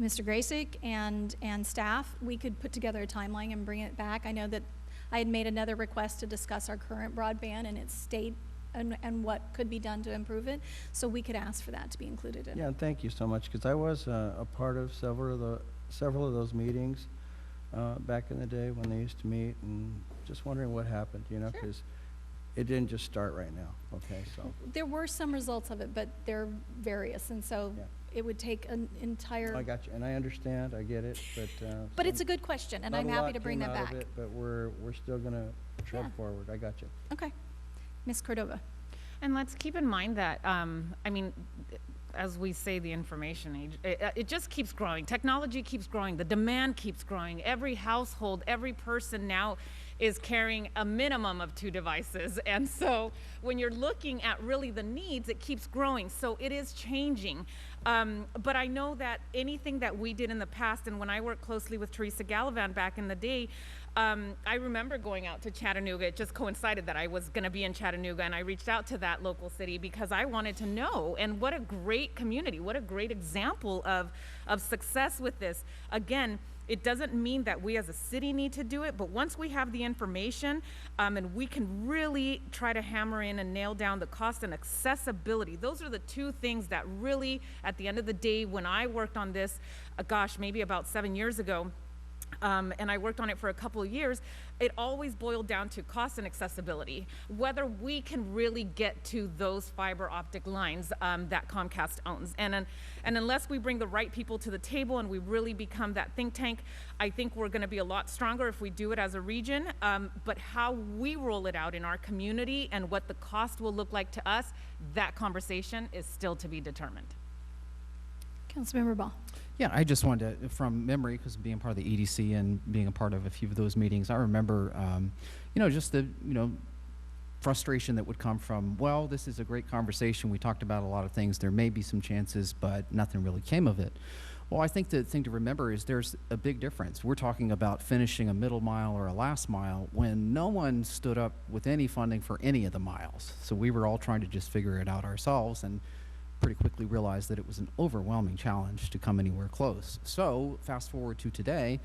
Mr. Graysick and staff. We could put together a timeline and bring it back. I know that I had made another request to discuss our current broadband and its state and what could be done to improve it. So we could ask for that to be included in it. Yeah, and thank you so much, because I was a part of several of those meetings back in the day when they used to meet, and just wondering what happened, you know, Sure. because it didn't just start right now, okay, so. There were some results of it, but they're various, and so Yeah. it would take an entire. I got you, and I understand, I get it, but. But it's a good question, and not I'm a happy lot to bring came that out of back. it, But we're still gonna tread Yeah. forward, I got you. Okay. Ms. Cordova. And let's keep in mind that, I mean, as we say, the information age, it just keeps growing. Technology keeps growing. The demand keeps growing. Every household, every person now is carrying a minimum of 2 devices. And so when you're looking at really the needs, it keeps growing. So it is changing. But I know that anything that we did in the past, and when I worked closely with Teresa Gallivan back in the day, I remember going out to Chattanooga. It just coincided that I was going to be in Chattanooga, and I reached out to that local city because I wanted to know. And what a great community, what a great example of success with this. Again, it doesn't mean that we as a city need to do it, but once we have the information and we can really try to hammer in and nail down the cost and accessibility, those are the 2 things that really, at the end of the day, when I worked on this, gosh, maybe about 7 years ago, and I worked on it for a couple of years, it always boiled down to cost and accessibility, whether we can really get to those fiber optic lines that Comcast owns. And unless we bring the right people to the table and we really become that think tank, I think we're going to be a lot stronger if we do it as a region. But how we roll it out in our community and what the cost will look like to us, that conversation is still to be determined. Councilmember Ball. Yeah, I just wanted to, from memory, because being part of the EDC and being a part of a few of those meetings, I remember, just the, frustration that would come from, well, this is a great conversation. We talked about a lot of things. There may be some chances, but nothing really came of it. Well, I think the thing to remember is there's a big difference. We're talking about finishing a middle mile or a last mile when no one stood up with any funding for any of the miles. So we were all trying to just figure it out ourselves, and pretty quickly realized that it was an overwhelming challenge to come anywhere close. So fast forward to today,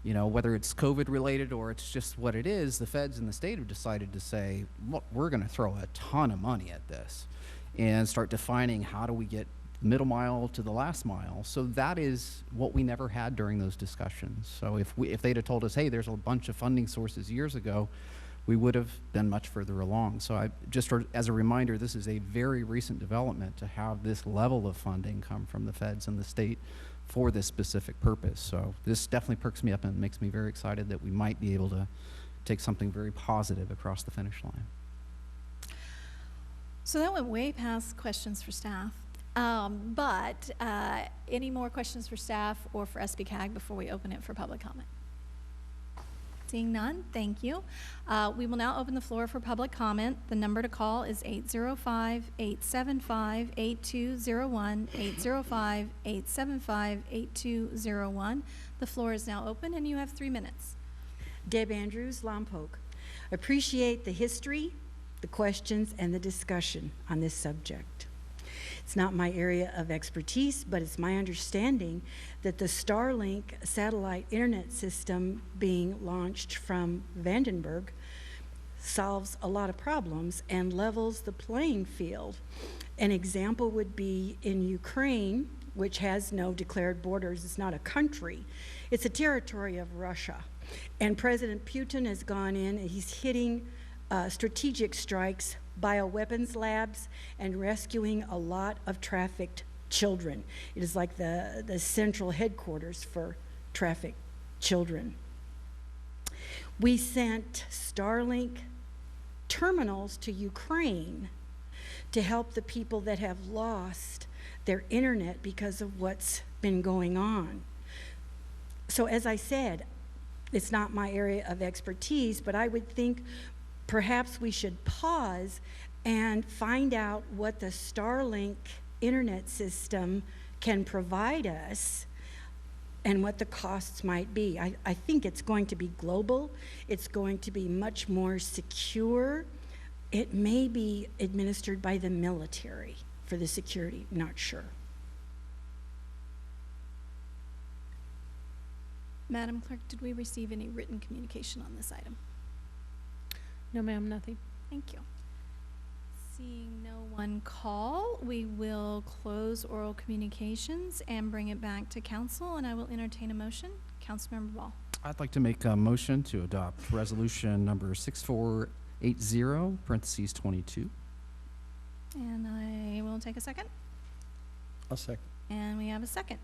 whether it's COVID related or it's just what it is, the feds and the state have decided to say, look, we're going to throw a ton of money at this and start defining how do we get middle mile to the last mile. So that is what we never had during those discussions. So if they'd have told us, hey, there's a bunch of funding sources years ago, we would have been much further along. So just as a reminder, this is a very recent development to have this level of funding come from the feds and the state for this specific purpose. So this definitely perks me up and makes me very excited that we might be able to take something very positive across the finish line. So that went way past questions for staff. But any more questions for staff or for SBCAG before we open it for public comment? Seeing none, thank you. We will now open the floor for public comment. The number to call is 805-875-8201, 805-875-8201. The floor is now open, and you have 3 minutes. Deb Andrews, Lompoc. Appreciate the history, the questions, and the discussion on this subject. It's not my area of expertise, but it's my understanding that the Starlink satellite internet system being launched from Vandenberg solves a lot of problems and levels the playing field. An example would be in Ukraine, which has no declared borders. It's not a country. It's a territory of Russia. And President Putin has gone in and he's hitting strategic strikes, bioweapons labs, and rescuing a lot of trafficked children. It is like the central headquarters for trafficked children. We sent Starlink terminals to Ukraine to help the people that have lost their internet because of what's been going on. So as I said, it's not my area of expertise, but I would think perhaps we should pause and find out what the Starlink internet system can provide us and what the costs might be. I think it's going to be global. It's going to be much more secure. It may be administered by the military for the security, not sure. Madam Clerk, did we receive any written communication on this item? No, ma'am, nothing. Thank you. Seeing no one call, we will close oral communications and bring it back to council, and I will entertain a motion. Councilmember Ball. I'd like to make a motion to adopt resolution number 6480, parentheses 22. And I will take a second. I'll second. And we have a second.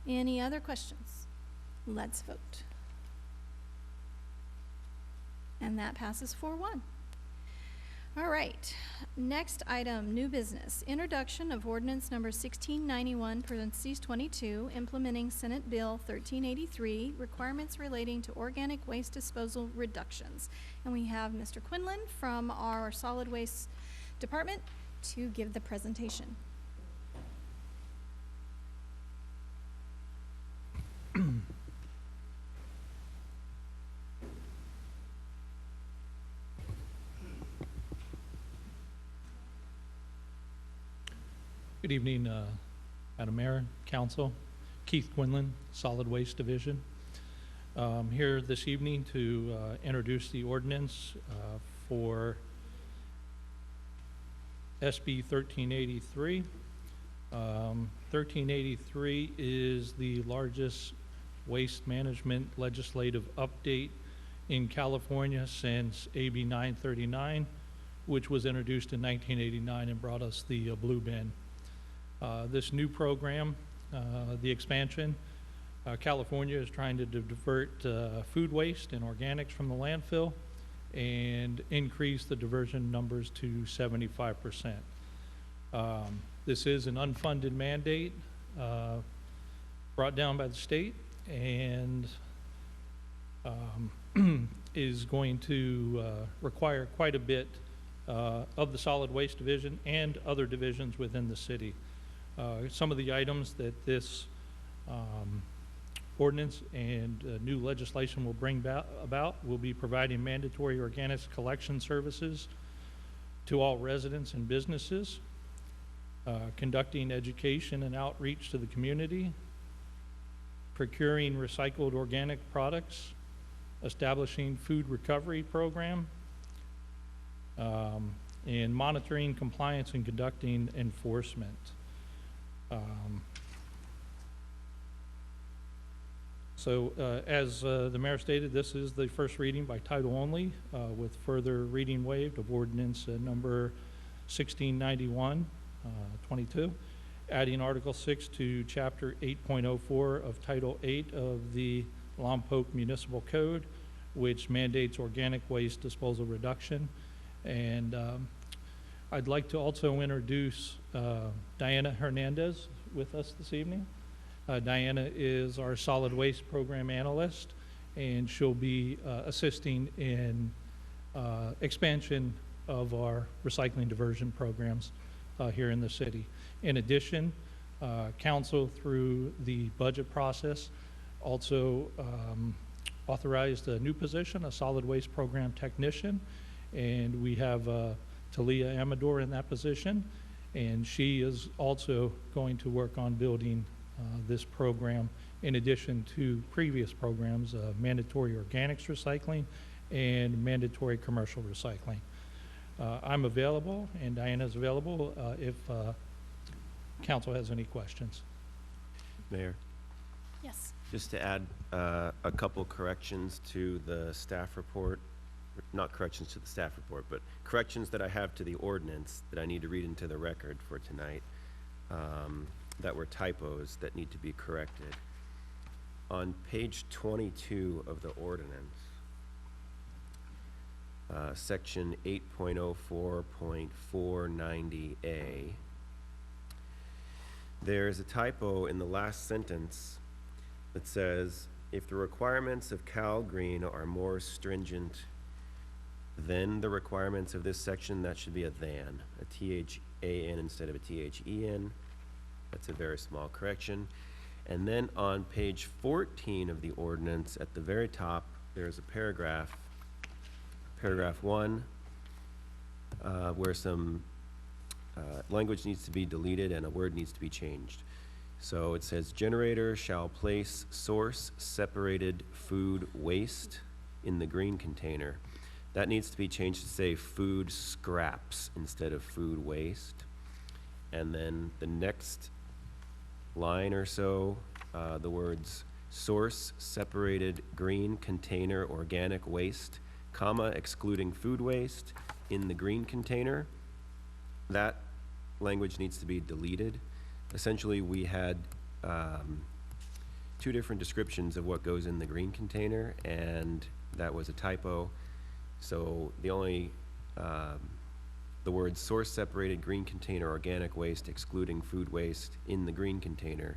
Any other questions? Let's vote. And that passes 4-1. All right, next item, new business. Introduction of ordinance number 1691, parentheses 22, implementing Senate Bill 1383, requirements relating to organic waste disposal reductions. And we have Mr. Quinlan from our solid waste department to give the presentation. Good evening, Madam Mayor, Council. Keith Quinlan, Solid Waste Division. Here this evening to introduce the ordinance for SB 1383. 1383 is the largest waste management legislative update in California since AB 939, which was introduced in 1989 and brought us the blue bin. This new program, the expansion, California is trying to divert food waste and organics from the landfill and increase the diversion numbers to 75%. This is an unfunded mandate brought down by the state and is going to require quite a bit of the solid waste division and other divisions within the city. Some of the items that this ordinance and new legislation will bring about will be providing mandatory organics collection services to all residents and businesses, conducting education and outreach to the community, procuring recycled organic products, establishing food recovery program, and monitoring compliance and conducting enforcement. As the mayor stated, this is the first reading by title only, with further reading waived of ordinance number 1691, 22, adding Article 6 to Chapter 8.04 of Title 8 of the Lompoc Municipal Code, which mandates organic waste disposal reduction. And I'd like to also introduce Diana Hernandez with us this evening. Diana is our solid waste program analyst, and she'll be assisting in expansion of our recycling diversion programs here in the city. In addition, council through the budget process also authorized a new position, a solid waste program technician, and we have Talia Amador in that position, and she is also going to work on building this program in addition to previous programs, mandatory organics recycling and mandatory commercial recycling. I'm available and Diana's available if council has any questions. Mayor, Yes. just to add a couple corrections to the staff report, not corrections to the staff report, but corrections that I have to the ordinance that I need to read into the record for tonight, that were typos that need to be corrected. On page 22 of the ordinance, section 8.04.490A, There's a typo in the last sentence that says, if the requirements of Cal Green are more stringent than the requirements of this section, that should be a than, a T-H-A-N instead of a T-H-E-N. That's a very small correction. And then on page 14 of the ordinance, at the very top, there's a paragraph 1, where some language needs to be deleted and a word needs to be changed. So it says, generator shall place source separated food waste in the green container. That needs to be changed to say food scraps instead of food waste. And then the next line or so, the words source separated green container organic waste, comma, excluding food waste in the green container. That language needs to be deleted. Essentially, we had 2 different descriptions of what goes in the green container, and that was a typo. So the only, the word source separated green container organic waste excluding food waste in the green container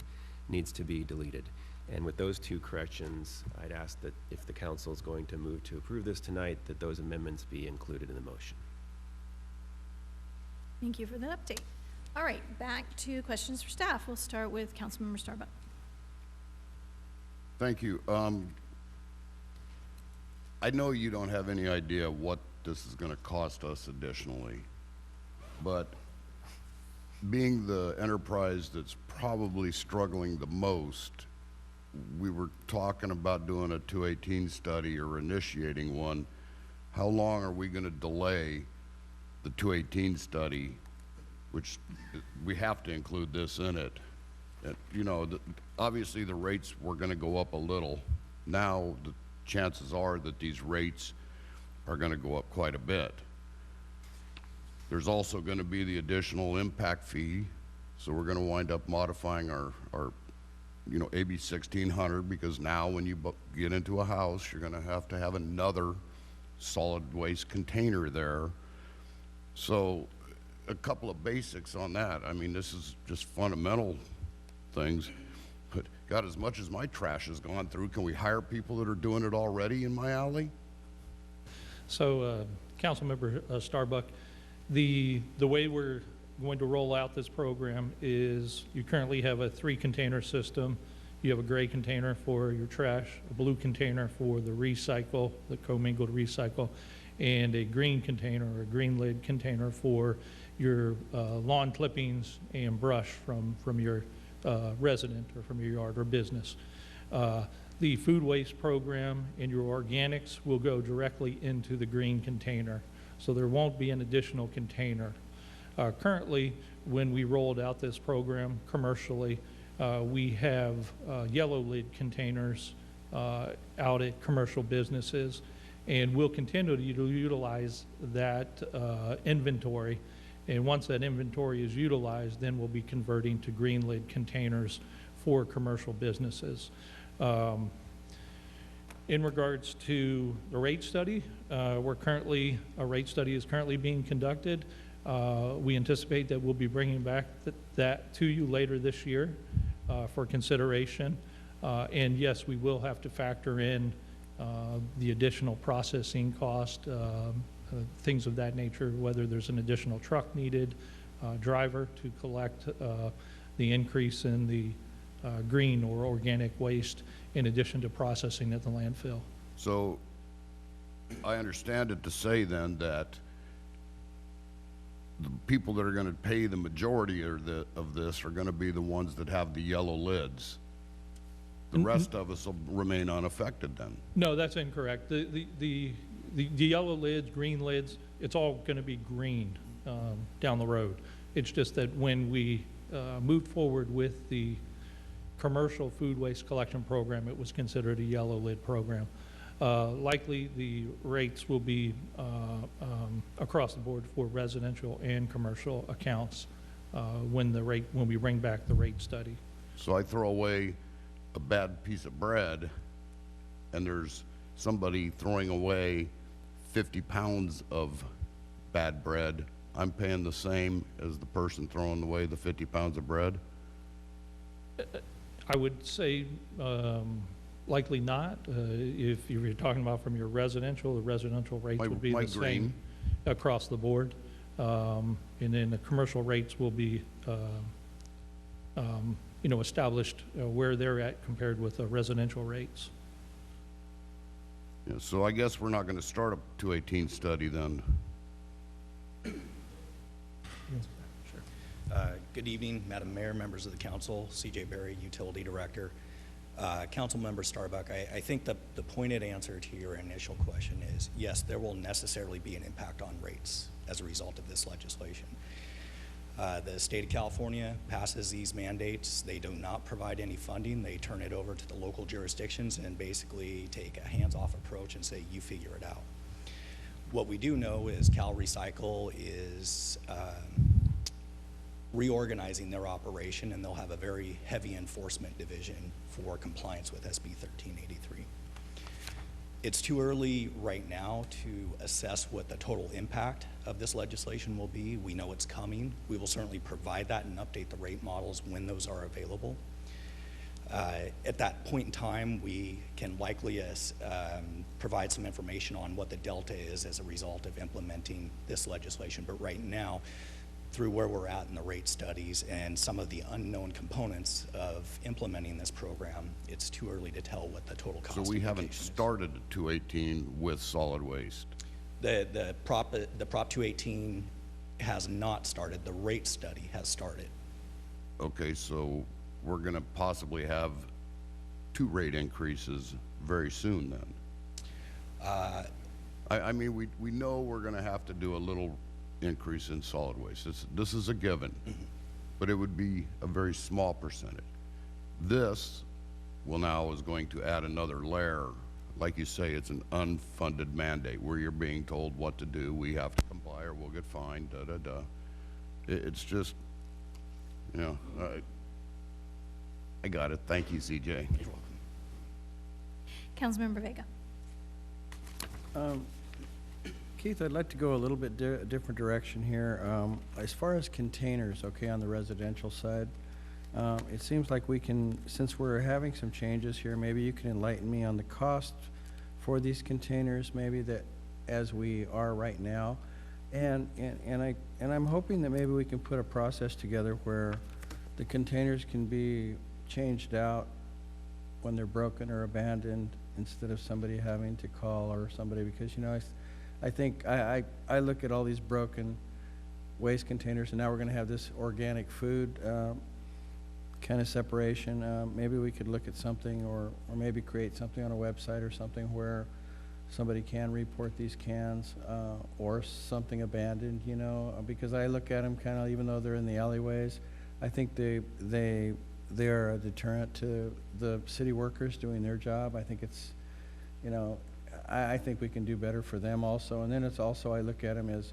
needs to be deleted. And with those 2 corrections, I'd ask that if the council is going to move to approve this tonight, that those amendments be included in the motion. Thank you for the update. All right, back to questions for staff. We'll start with Councilmember Starbuck. Thank you. I know you don't have any idea what this is going to cost us additionally, but being the enterprise that's probably struggling the most, we were talking about doing a 218 study or initiating one. How long are we going to delay the 218 study, which we have to include this in it? And, you know, obviously the rates were going to go up a little. Now the chances are that these rates are going to go up quite a bit. There's also going to be the additional impact fee, so we're going to wind up modifying our you know, AB 1600, because now when you get into a house, you're going to have another solid waste container there. So a couple of basics on that. I mean, this is just fundamental things. But God, as much as my trash has gone through, can we hire people that are doing it already in my alley? So, Councilmember Starbuck, the way we're going to roll out this program is you currently have a 3-container system. You have a gray container for your trash, a blue container for the recycle, the commingled recycle, and a green container or a green lid container for your lawn clippings and brush from your resident or from your yard or business. The food waste program and your organics will go directly into the green container, so there won't be an additional container. Currently, when we rolled out this program commercially, we have yellow lid containers out at commercial businesses, and we'll continue to utilize that inventory. And once that inventory is utilized, then we'll be converting to green lid containers for commercial businesses. In regards to the rate study, a rate study is currently being conducted. We anticipate that we'll be bringing back that to you later this year for consideration. And yes, we will have to factor in the additional processing cost, things of that nature, whether there's an additional truck needed, driver to collect the increase in the green or organic waste in addition to processing at the landfill. So I understand it to say then that the people that are going to pay the majority of this are going to be the ones that have the yellow lids. The rest of us will remain unaffected then. No, that's incorrect. The yellow lids, green lids, it's all going to be green down the road. It's just that when we moved forward with the commercial food waste collection program, it was considered a yellow lid program. Likely the rates will be across the board for residential and commercial accounts when we bring back the rate study. So I throw away a bad piece of bread and there's somebody throwing away 50 pounds of bad bread. I'm paying the same as the person throwing away the 50 pounds of bread? I would say likely not. If you're talking about from your residential, the residential rates would be My the same green. across the board. And then the commercial rates will be, established where they're at compared with the residential rates. Yeah, so I guess we're not going to start a 218 study then. Good evening, Madam Mayor, members of the council, CJ Berry, Utility Director. Councilmember Starbuck, I think the pointed answer to your initial question is, yes, there will necessarily be an impact on rates as a result of this legislation. The state of California passes these mandates. They do not provide any funding. They turn it over to the local jurisdictions and basically take a hands-off approach and say, you figure it out. What we do know is Cal Recycle is reorganizing their operation, and they'll have a very heavy enforcement division for compliance with SB 1383. It's too early right now to assess what the total impact of this legislation will be. We know it's coming. We will certainly provide that and update the rate models when those are available. At that point in time, we can likely provide some information on what the delta is as a result of implementing this legislation. But right now, through where we're at in the rate studies and some of the unknown components of implementing this program, it's too early to tell what the total cost So we haven't implication is. started a 218 with solid waste. The Prop 218 has not started. The rate study has started. Okay, so we're going to possibly have 2 rate increases very soon then. I mean, we know we're going to have to do a little increase in solid waste. This is a given, but it would be a very small percentage. This now is going to add another layer. Like you say, it's an unfunded mandate where you're being told what to do. We have to comply or we'll get fined, da-da-da. It's just, I got it. Thank you, CJ. You're welcome. Councilmember Vega. Keith, I'd like to go a little bit different direction here. As far as containers, okay, on the residential side, it seems like we can, since we're having some changes here, maybe you can enlighten me on the cost for these containers, maybe that as we are right now. And I'm hoping that maybe we can put a process together where the containers can be changed out when they're broken or abandoned instead of somebody having to call or somebody, because, I think I look at all these broken waste containers, and now we're going to have this organic food kind of separation. Maybe we could look at something, or maybe create something on a website or something where somebody can report these cans or something abandoned, because I look at them kind of, even though they're in the alleyways, I think they are a deterrent to the city workers doing their job. I think it's, I think we can do better for them also. And then it's also, I look at them as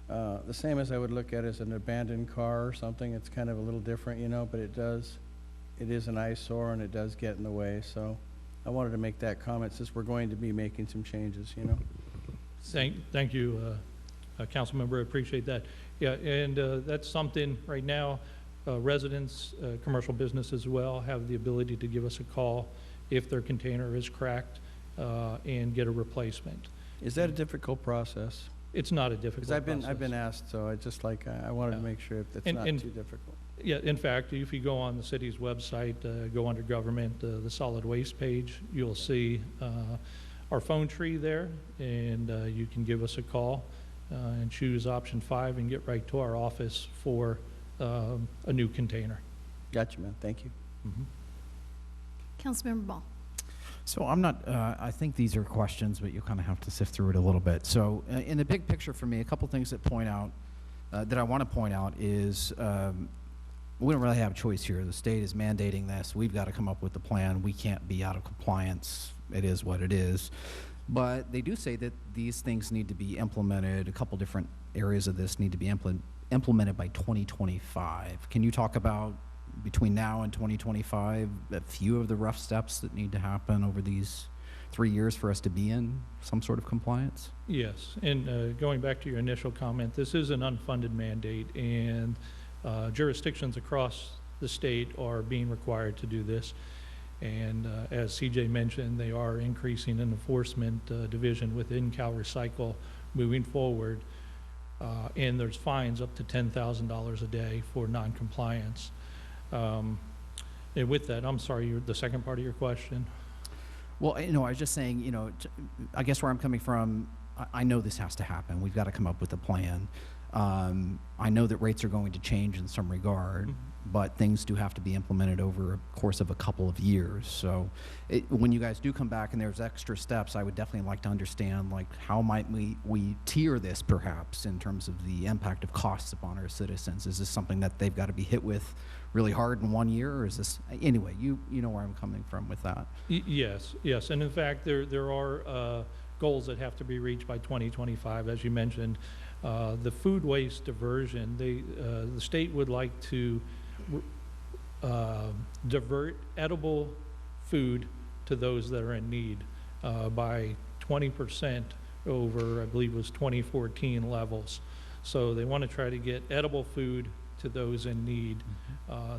the same as I would look at as an abandoned car or something. It's kind of a little different, but it is an eyesore and it does get in the way. So I wanted to make that comment since we're going to be making some changes, Thank you, Councilmember. I appreciate that. Yeah, and that's something right now, residents, commercial business as well, have the ability to give us a call if their container is cracked and get a replacement. Is that a difficult process? It's not a difficult process. Because I've been asked, so I wanted to make sure it's not too difficult. Yeah, in fact, if you go on the city's website, go under government, the solid waste page, you'll see our phone tree there, and you can give us a call and choose option 5 and get right to our office for a new container. Gotcha, man. Thank you. Councilmember Ball. So I'm not, I think these are questions, but you kind of have to sift through it a little bit. So in the big picture for me, a couple things that I want to point out is we don't really have a choice here. The state is mandating this. We've got to come up with a plan. We can't be out of compliance. It is what it is. But they do say that these things need to be implemented. A couple different areas of this need to be implemented by 2025. Can you talk about between now and 2025, a few of the rough steps that need to happen over these 3 years for us to be in some sort of compliance? Yes, and going back to your initial comment, this is an unfunded mandate, and jurisdictions across the state are being required to do this. And as CJ mentioned, they are increasing an enforcement division within Cal Recycle moving forward. And there's fines up to $10,000 a day for noncompliance. And with that, I'm sorry, the second part of your question. Well, I was just saying, I guess where I'm coming from, I know this has to happen. We've got to come up with a plan. I know that rates are going to change in some regard, but things do have to be implemented over a course of a couple of years. So when you guys do come back and there's extra steps, I would definitely like to understand, like, how might we tier this perhaps in terms of the impact of costs upon our citizens? Is this something that they've got to be hit with really hard in 1 year, or is this, anyway, you know where I'm coming from with that. Yes, and in fact, there are goals that have to be reached by 2025, as you mentioned. The food waste diversion, the state would like to divert edible food to those that are in need by 20% over, I believe it was 2014 levels. So they want to try to get edible food to those in need.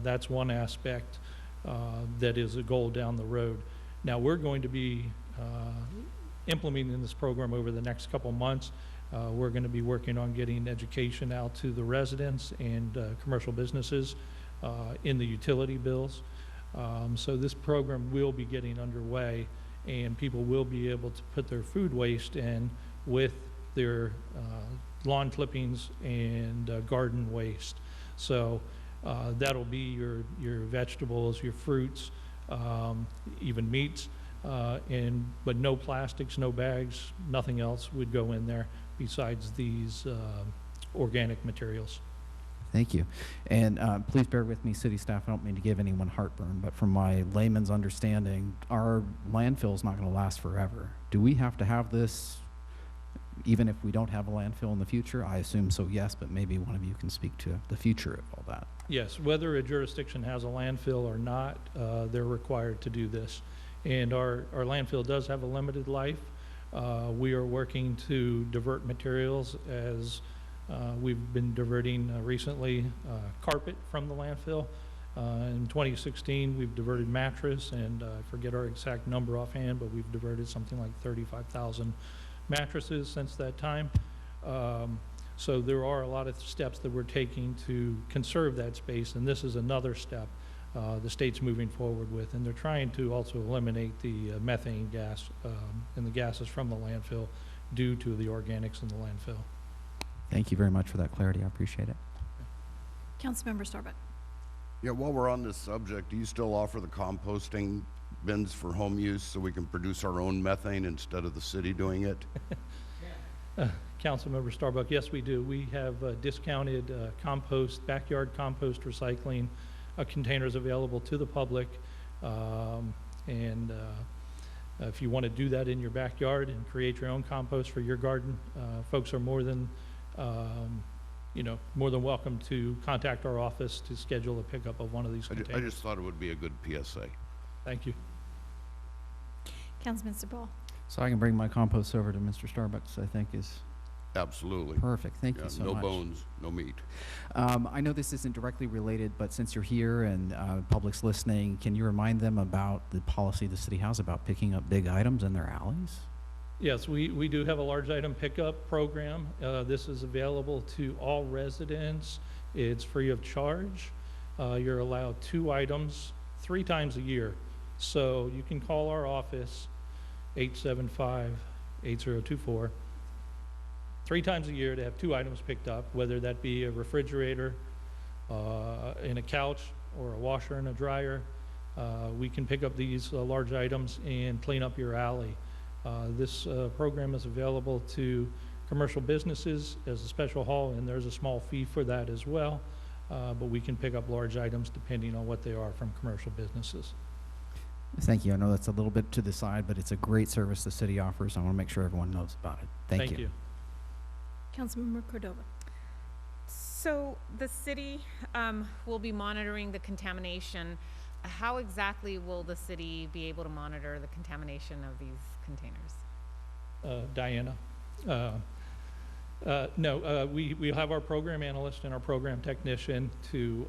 That's one aspect that is a goal down the road. Now, we're going to be implementing this program over the next couple months. We're going to be working on getting education out to the residents and commercial businesses in the utility bills. So this program will be getting underway, and people will be able to put their food waste in with their lawn clippings and garden waste. So that'll be your vegetables, your fruits, even meats, but no plastics, no bags, nothing else would go in there besides these organic materials. Thank you. And please bear with me, city staff, I don't mean to give anyone heartburn, but from my layman's understanding, our landfill is not going to last forever. Do we have to have this even if we don't have a landfill in the future? I assume so, yes, but maybe one of you can speak to the future of all that. Yes, whether a jurisdiction has a landfill or not, they're required to do this. And our landfill does have a limited life. We are working to divert materials as we've been diverting recently carpet from the landfill. In 2016, we've diverted mattress, and I forget our exact number offhand, but we've diverted something like 35,000 mattresses since that time. So there are a lot of steps that we're taking to conserve that space, and this is another step the state's moving forward with. And they're trying to also eliminate the methane gas and the gases from the landfill due to the organics in the landfill. Thank you very much for that clarity. I appreciate it. Councilmember Starbuck. Yeah, while we're on this subject, do you still offer the composting bins for home use so we can produce our own methane instead of the city doing it? Councilmember Starbuck, yes, we do. We have discounted compost, backyard compost recycling containers available to the public. And if you want to do that in your backyard and create your own compost for your garden, folks are more than welcome to contact our office to schedule a pickup of one of these containers. I just thought it would be a good PSA. Thank you. Councilman Sabal. So I can bring my compost over to Mr. Starbucks, I think is Absolutely. perfect. Thank you so no much. No bones, no meat. I know this isn't directly related, but since you're here and public's listening, can you remind them about the policy the city has about picking up big items in their alleys? Yes, we do have a large item pickup program. This is available to all residents. It's free of charge. You're allowed 2 items 3 times a year. So you can call our office, 875-8024, 3 times a year to have 2 items picked up, whether that be a refrigerator, and a couch, or a washer and a dryer. We can pick up these large items and clean up your alley. This program is available to commercial businesses as a special haul, and there's a small fee for that as well. But we can pick up large items depending on what they are from commercial businesses. Thank you. I know that's a little bit to the side, but it's a great service the city offers. I want to make sure everyone knows about it. Thank you. Councilmember Cordova. So the city will be monitoring the contamination. How exactly will the city be able to monitor the contamination of these containers? Diana, No, we have our program analyst and our program technician to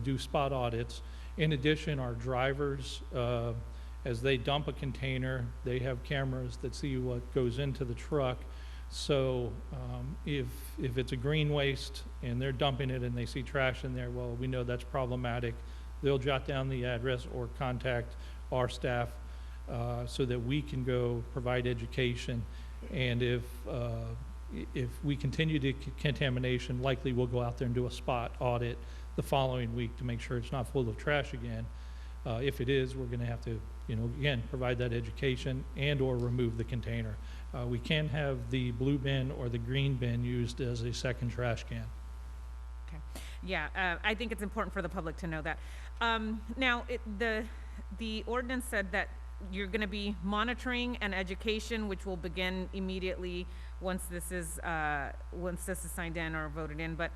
do spot audits. In addition, our drivers, as they dump a container, they have cameras that see what goes into the truck. So if it's a green waste and they're dumping it and they see trash in there, well, we know that's problematic. They'll jot down the address or contact our staff so that we can go provide education. And if we continue to contamination, likely we'll go out there and do a spot audit the following week to make sure it's not full of trash again. If it is, we're going to have to, again, provide that education and or remove the container. We can have the blue bin or the green bin used as a second trash can. Okay. Yeah, I think it's important for the public to know that. Now, the ordinance said that you're going to be monitoring and education, which will begin immediately once this is signed in or voted in. But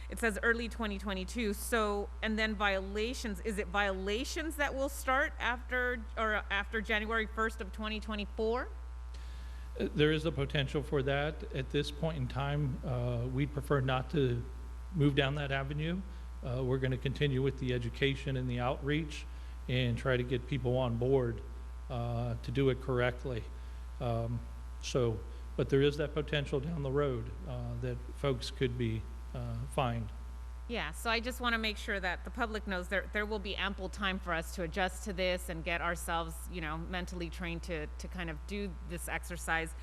it says early 2022. So, and then violations. Is it violations that will start after January 1st of 2024? There is the potential for that. At this point in time, we'd prefer not to move down that avenue. We're going to continue with the education and the outreach and try to get people on board to do it correctly. But there is that potential down the road that folks could be fined. Yeah, so I just want to make sure that the public knows there will be ample time for us to adjust to this and get ourselves, mentally trained to kind of do this exercise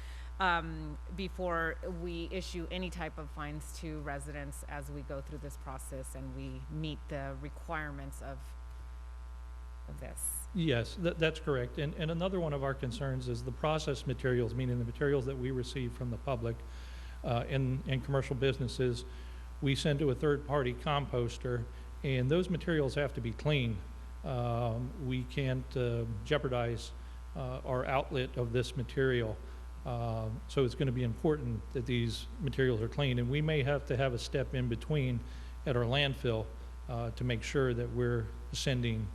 before we issue any type of fines to residents as we go through this process and we meet the requirements of this. Yes, that's correct. And another one of our concerns is the processed materials, meaning the materials that we receive from the public and commercial businesses. We send to a third-party composter, and those materials have to be clean. We can't jeopardize our outlet of this material. So it's going to be important that these materials are clean, and we may have to have a step in between at our landfill to make sure that we're sending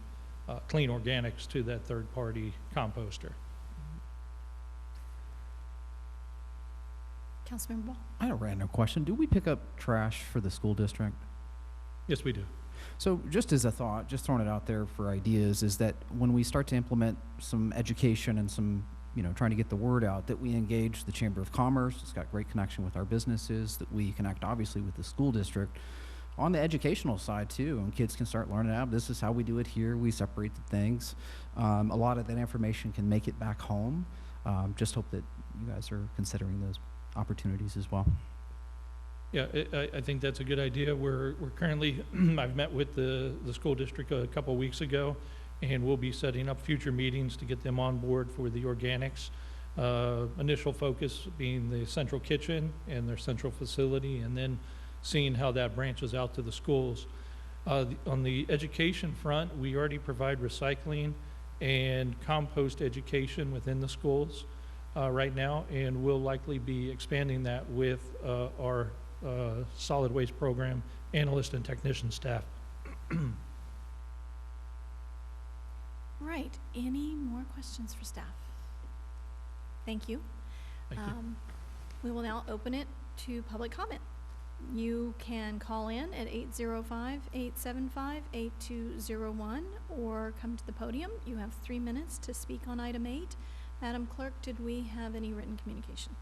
clean organics to that third-party composter. Councilmember Ball. I have a random question. Do we pick up trash for the school district? Yes, we do. So just as a thought, just throwing it out there for ideas, is that when we start to implement some education and some, trying to get the word out, that we engage the Chamber of Commerce. It's got great connection with our businesses, that we connect obviously with the school district on the educational side too, and kids can start learning out. This is how we do it here. We separate the things. A lot of that information can make it back home. Just hope that you guys are considering those opportunities as well. Yeah, I think that's a good idea. We're currently, I've met with the school district a couple weeks ago, and we'll be setting up future meetings to get them on board for the organics. Initial focus being the central kitchen and their central facility, and then seeing how that branches out to the schools. On the education front, we already provide recycling and compost education within the schools right now, and we'll likely be expanding that with our solid waste program analyst and technician staff. Right. Any more questions for staff? Thank you. Thank you. We will now open it to public comment. You can call in at 805-875-8201 or come to the podium. You have 3 minutes to speak on item 8. Madam Clerk, did we have any written communication?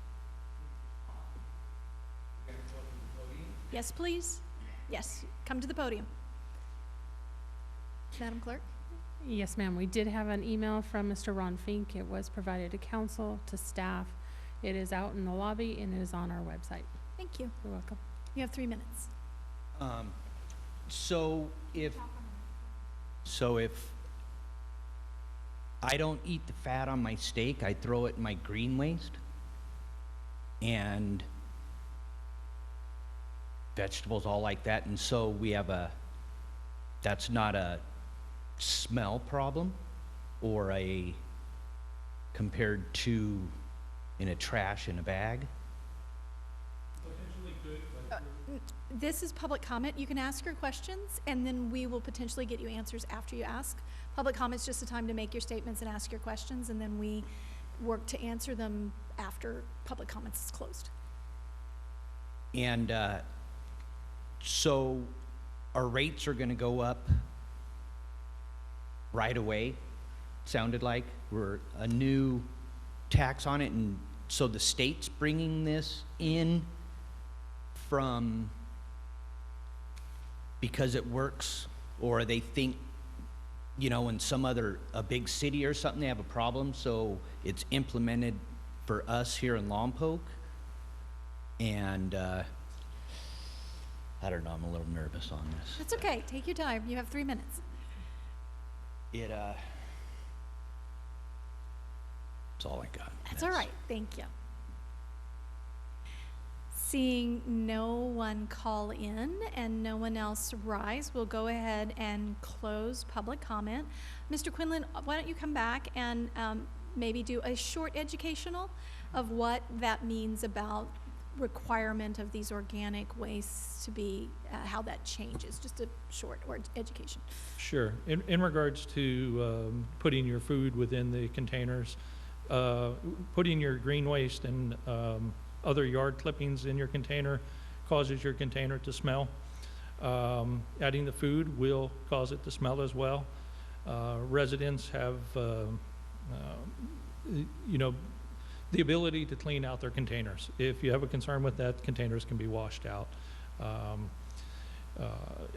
Yes, please. Yes, come to the podium. Madam Clerk? Yes, ma'am. We did have an email from Mr. Ron Fink. It was provided to council, to staff. It is out in the lobby and it is on our website. Thank you. You're welcome. You have 3 minutes. So if I don't eat the fat on my steak, I throw it in my green waste, and vegetables, all like that, and so we have that's not a smell problem or compared to in a trash in a bag? This is public comment. You can ask your questions, and then we will potentially get you answers after you ask. Public comment is just a time to make your statements and ask your questions, and then we work to answer them after public comments is closed. And so our rates are going to go up right away, sounded like. We're a new tax on it, and so the state's bringing this in from because it works, or they think, you know, in some other, a big city or something, they have a problem, so it's implemented for us here in Lompoc. And I don't know, I'm a little nervous on this. That's okay. Take your time. You have 3 minutes. It, that's all I got. That's all right. Thank you. Seeing no one call in and no one else rise, we'll go ahead and close public comment. Mr. Quinlan, why don't you come back and maybe do a short educational of what that means about requirement of these organic wastes to be, how that changes, just a short education. Sure. In regards to putting your food within the containers, putting your green waste and other yard clippings in your container causes your container to smell. Adding the food will cause it to smell as well. Residents have, you know, the ability to clean out their containers. If you have a concern with that, containers can be washed out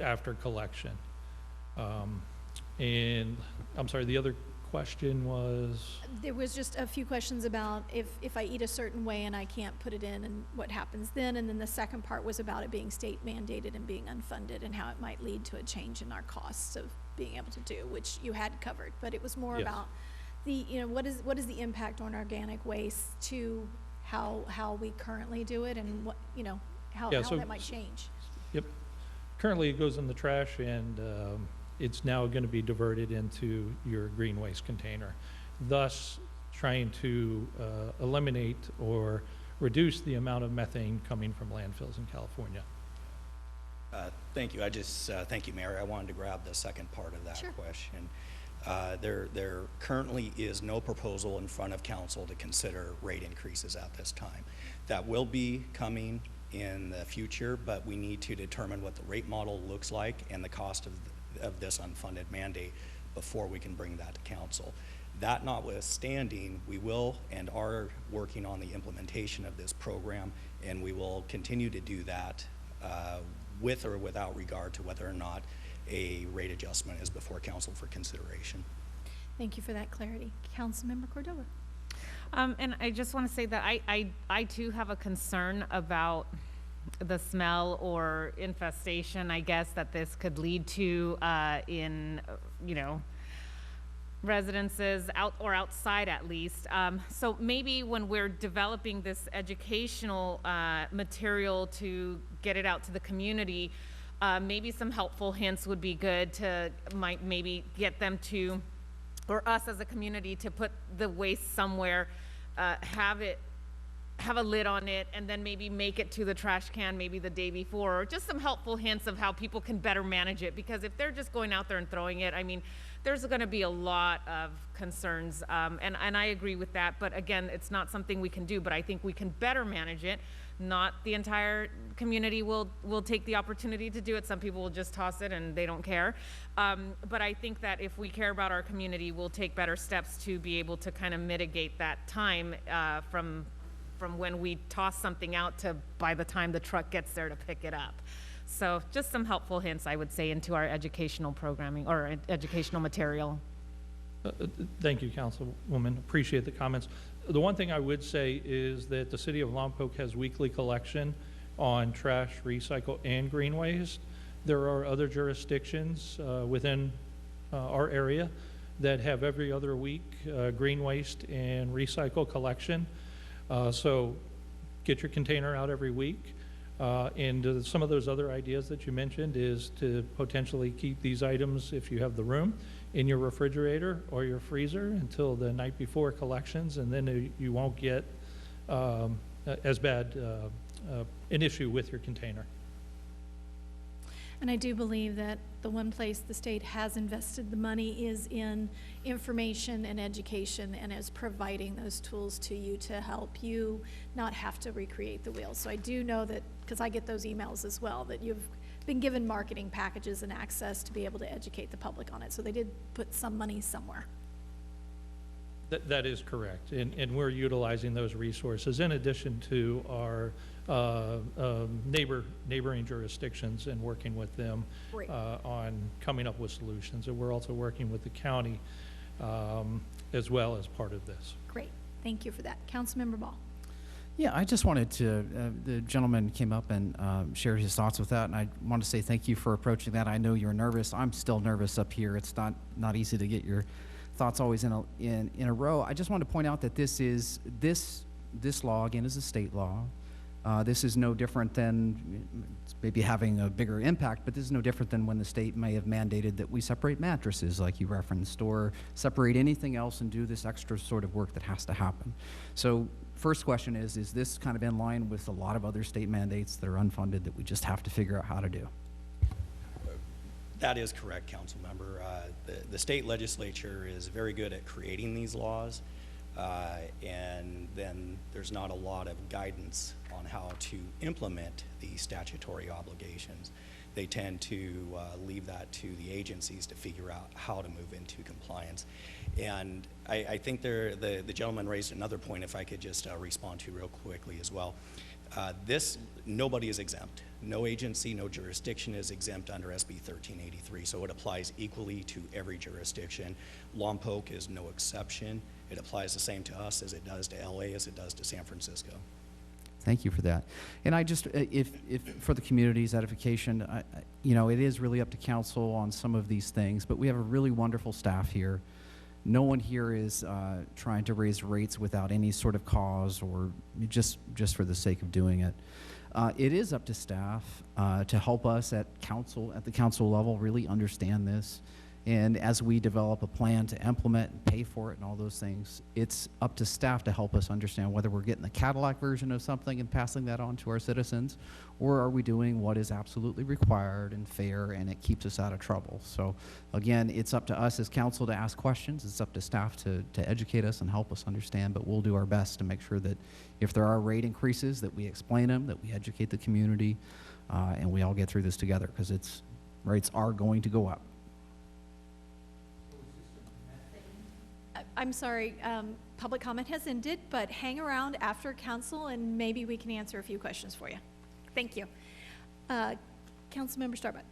after collection. And I'm sorry, the other question was? There was just a few questions about if I eat a certain way and I can't put it in, and what happens then. And then the second part was about it being state mandated and being unfunded, and how it might lead to a change in our costs of being able to do, which you had covered. But it was more Yes. about the, you know, what is the impact on organic waste to how we currently do it, and what, you know, how that might change. Yep. Currently it goes in the trash, and it's now going to be diverted into your green waste container, thus trying to eliminate or reduce the amount of methane coming from landfills in California. Thank you. Thank you, Mary. I wanted to grab the second part of that Sure. question. There currently is no proposal in front of council to consider rate increases at this time. That will be coming in the future, but we need to determine what the rate model looks like and the cost of this unfunded mandate before we can bring that to council. That notwithstanding, we will and are working on the implementation of this program, and we will continue to do that with or without regard to whether or not a rate adjustment is before council for consideration. Thank you for that clarity. Councilmember Cordova. And I just want to say that I too have a concern about the smell or infestation, I guess, that this could lead to in, you know, residences outside at least. So maybe when we're developing this educational material to get it out to the community, maybe some helpful hints would be good to maybe get them to, or us as a community, to put the waste somewhere, have a lid on it, and then maybe make it to the trash can maybe the day before, or just some helpful hints of how people can better manage it. Because if they're just going out there and throwing it, I mean, there's going to be a lot of concerns, and I agree with that. But again, it's not something we can do, but I think we can better manage it. Not the entire community will take the opportunity to do it. Some people will just toss it and they don't care. But I think that if we care about our community, we'll take better steps to be able to kind of mitigate that time from when we toss something out to by the time the truck gets there to pick it up. So just some helpful hints, I would say, into our educational programming or educational material. Thank you, Councilwoman. Appreciate the comments. The one thing I would say is that the city of Lompoc has weekly collection on trash, recycle, and green waste. There are other jurisdictions within our area that have every other week green waste and recycle collection. So get your container out every week. And some of those other ideas that you mentioned is to potentially keep these items, if you have the room, in your refrigerator or your freezer until the night before collections, and then you won't get as bad an issue with your container. And I do believe that the one place the state has invested the money is in information and education, and is providing those tools to you to help you not have to recreate the wheel. So I do know that, because I get those emails as well, that you've been given marketing packages and access to be able to educate the public on it. So they did put some money somewhere. That is correct, and we're utilizing those resources in addition to our neighboring jurisdictions and working with them Great. on coming up with solutions. And we're also working with the county as well as part of this. Great, thank you for that. Councilmember Ball. Yeah, I just wanted to, the gentleman came up and shared his thoughts with that, and I want to say thank you for approaching that. I know you're nervous. I'm still nervous up here. It's not easy to get your thoughts always in a row. I just want to point out that this law, again, is a state law. This is no different than, it's maybe having a bigger impact, but this is no different than when the state may have mandated that we separate mattresses, like you referenced, or separate anything else and do this extra sort of work that has to happen. So first question is this kind of in line with a lot of other state mandates that are unfunded that we just have to figure out how to do? That is correct, council member. The state legislature is very good at creating these laws, and then there's not a lot of guidance on how to implement the statutory obligations. They tend to leave that to the agencies to figure out how to move into compliance. And I think the gentleman raised another point, if I could just respond to real quickly as well. Nobody is exempt. No agency, no jurisdiction is exempt under SB 1383, so it applies equally to every jurisdiction. Lompoc is no exception. It applies the same to us as it does to LA, as it does to San Francisco. Thank you for that. And I just, if for the community's edification, it is really up to council on some of these things, but we have a really wonderful staff here. No one here is trying to raise rates without any sort of cause or just for the sake of doing it. It is up to staff to help us at the council level, really understand this. And as we develop a plan to implement and pay for it and all those things, it's up to staff to help us understand whether we're getting the Cadillac version of something and passing that on to our citizens, or are we doing what is absolutely required and fair and it keeps us out of trouble. So again, it's up to us as council to ask questions. It's up to staff to educate us and help us understand, but we'll do our best to make sure that if there are rate increases, that we explain them, that we educate the community, and we all get through this together, because rates are going to go up. I'm sorry, public comment has ended, but hang around after council and maybe we can answer a few questions for you. Thank you. Councilmember Starbuck.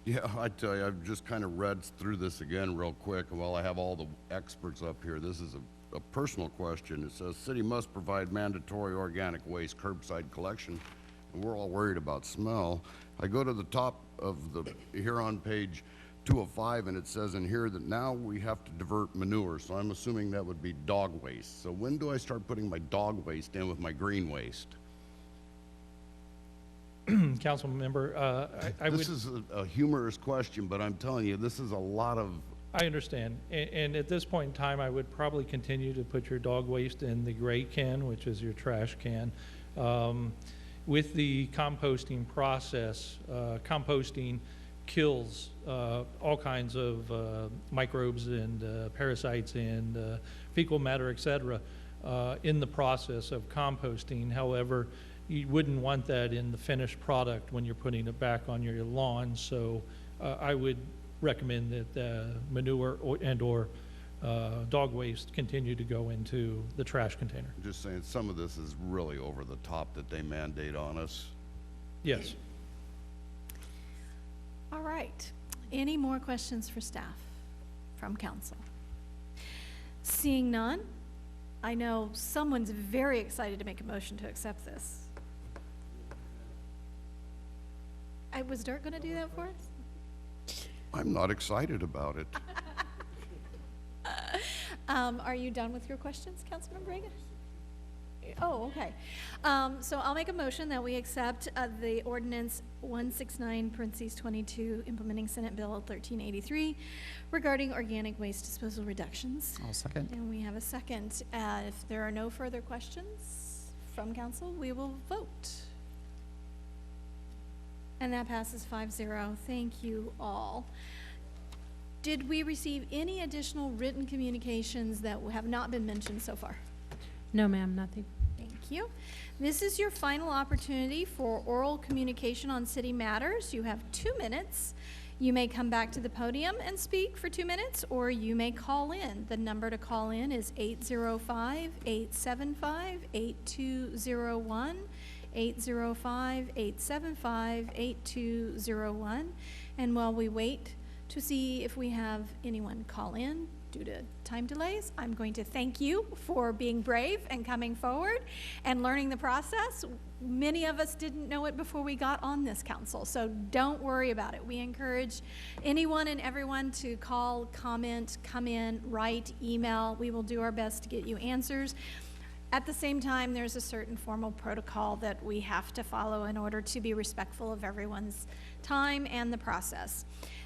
Yeah, I tell you, I've just kind of read through this again real quick, and while I have all the experts up here, this is a personal question. It says, city must provide mandatory organic waste curbside collection, and we're all worried about smell. I go to the top of here on page 205, and it says in here that now we have to divert manure, so I'm assuming that would be dog waste. So when do I start putting my dog waste in with my green waste? Council member, This is a humorous question, but I'm telling you, this is a lot of... I understand, and at this point in time, I would probably continue to put your dog waste in the gray can, which is your trash can. With the composting process, composting kills all kinds of microbes and parasites and fecal matter, etc., in the process of composting. However, you wouldn't want that in the finished product when you're putting it back on your lawn. So I would recommend that manure or dog waste continue to go into the trash container. I'm just saying, some of this is really over the top that they mandate on us. Yes. All right. Any more questions for staff from council? Seeing none, I know someone's very excited to make a motion to accept this. Was Dirk going to do that for us? I'm not excited about it. Are you done with your questions, Councilmember Reagan? Oh, okay. So I'll make a motion that we accept the ordinance 169(22) implementing Senate Bill 1383 regarding organic waste disposal reductions. I'll second. And we have a second. If there are no further questions from council, we will vote. And that passes 5-0. Thank you all. Did we receive any additional written communications that have not been mentioned so far? No, ma'am, nothing. Thank you. This is your final opportunity for oral communication on city matters. You have 2 minutes. You may come back to the podium and speak for 2 minutes, or you may call in. The number to call in is 805-875-8201, 805-875-8201. And while we wait to see if we have anyone call in due to time delays, I'm going to thank you for being brave and coming forward and learning the process. Many of us didn't know it before we got on this council, so don't worry about it. We encourage anyone and everyone to call, comment, come in, write, email. We will do our best to get you answers. At the same time, there's a certain formal protocol that we have to follow in order to be respectful of everyone's time and the process.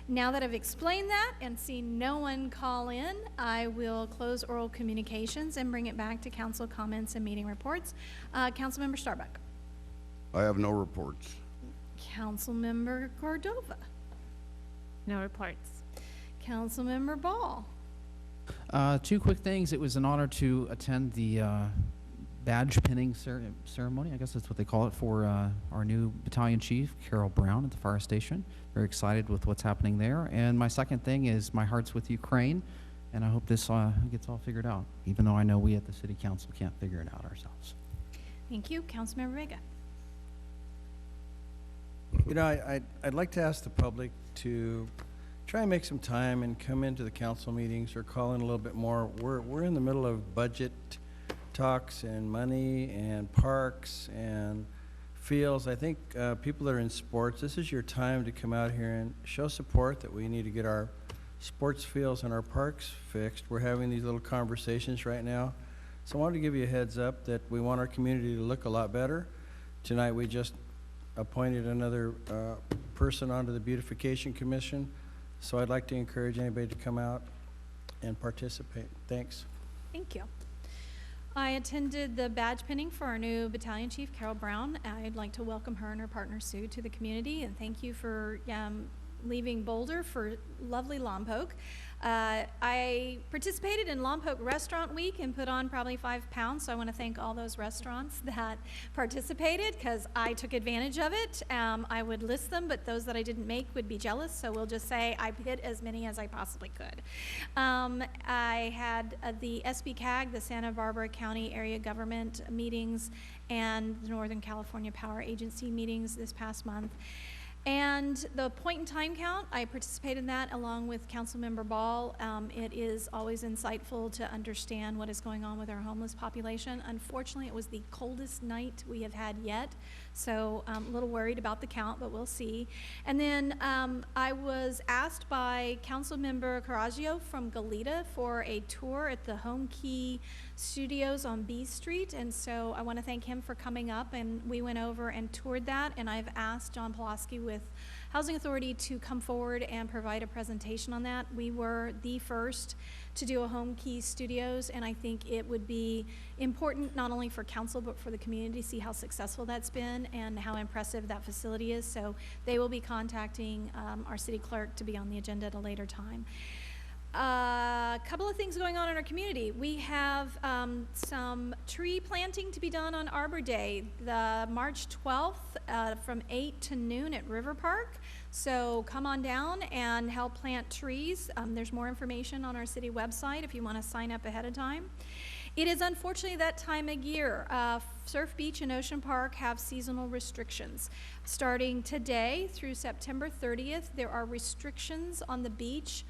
Now that I've explained that and seen no one call in, I will close oral communications and bring it back to council comments and meeting reports. Councilmember Starbuck. I have no reports. Councilmember Cordova. No reports. Councilmember Ball. 2 quick things. It was an honor to attend the badge pinning ceremony, I guess that's what they call it, for our new battalion chief, Carol Brown, at the fire station. Very excited with what's happening there. And my second thing is my heart's with Ukraine, and I hope this gets all figured out, even though I know we at the city council can't figure it out ourselves. Thank you. Councilmember Vega. You know, I'd like to ask the public to try and make some time and come into the council meetings or call in a little bit more. We're in the middle of budget talks and money and parks and fields. I think people that are in sports, this is your time to come out here and show support that we need to get our sports fields and our parks fixed. We're having these little conversations right now. So I wanted to give you a heads up that we want our community to look a lot better. Tonight we just appointed another person onto the Beautification Commission. So I'd like to encourage anybody to come out and participate. Thanks. Thank you. I attended the badge pinning for our new battalion chief, Carol Brown. I'd like to welcome her and her partner, Sue, to the community, and thank you for leaving Boulder for lovely Lompoc. I participated in Lompoc Restaurant Week and put on probably 5 pounds, so I want to thank all those restaurants that participated because I took advantage of it. I would list them, but those that I didn't make would be jealous, so we'll just say I hit as many as I possibly could. I had the SBCAG, the Santa Barbara County Area Government meetings, and the Northern California Power Agency meetings this past month. And the point in time count, I participated in that along with Councilmember Ball. It is always insightful to understand what is going on with our homeless population. Unfortunately, it was the coldest night we have had yet, so I'm a little worried about the count, but we'll see. And then I was asked by Councilmember Caraggio from Goleta for a tour at the Home Key Studios on B Street, and so I want to thank him for coming up, and we went over and toured that, and I've asked John Pulaski with Housing Authority to come forward and provide a presentation on that. We were the first to do a Home Key Studios, and I think it would be important not only for council but for the community to see how successful that's been and how impressive that facility is. So they will be contacting our city clerk to be on the agenda at a later time. A couple of things going on in our community. We have some tree planting to be done on Arbor Day, the March 12th from 8 to noon at River Park. So come on down and help plant trees. There's more information on our city website if you want to sign up ahead of time. It is unfortunately that time of year. Surf Beach and Ocean Park have seasonal restrictions. Starting today through September 30th, there are restrictions on the beach.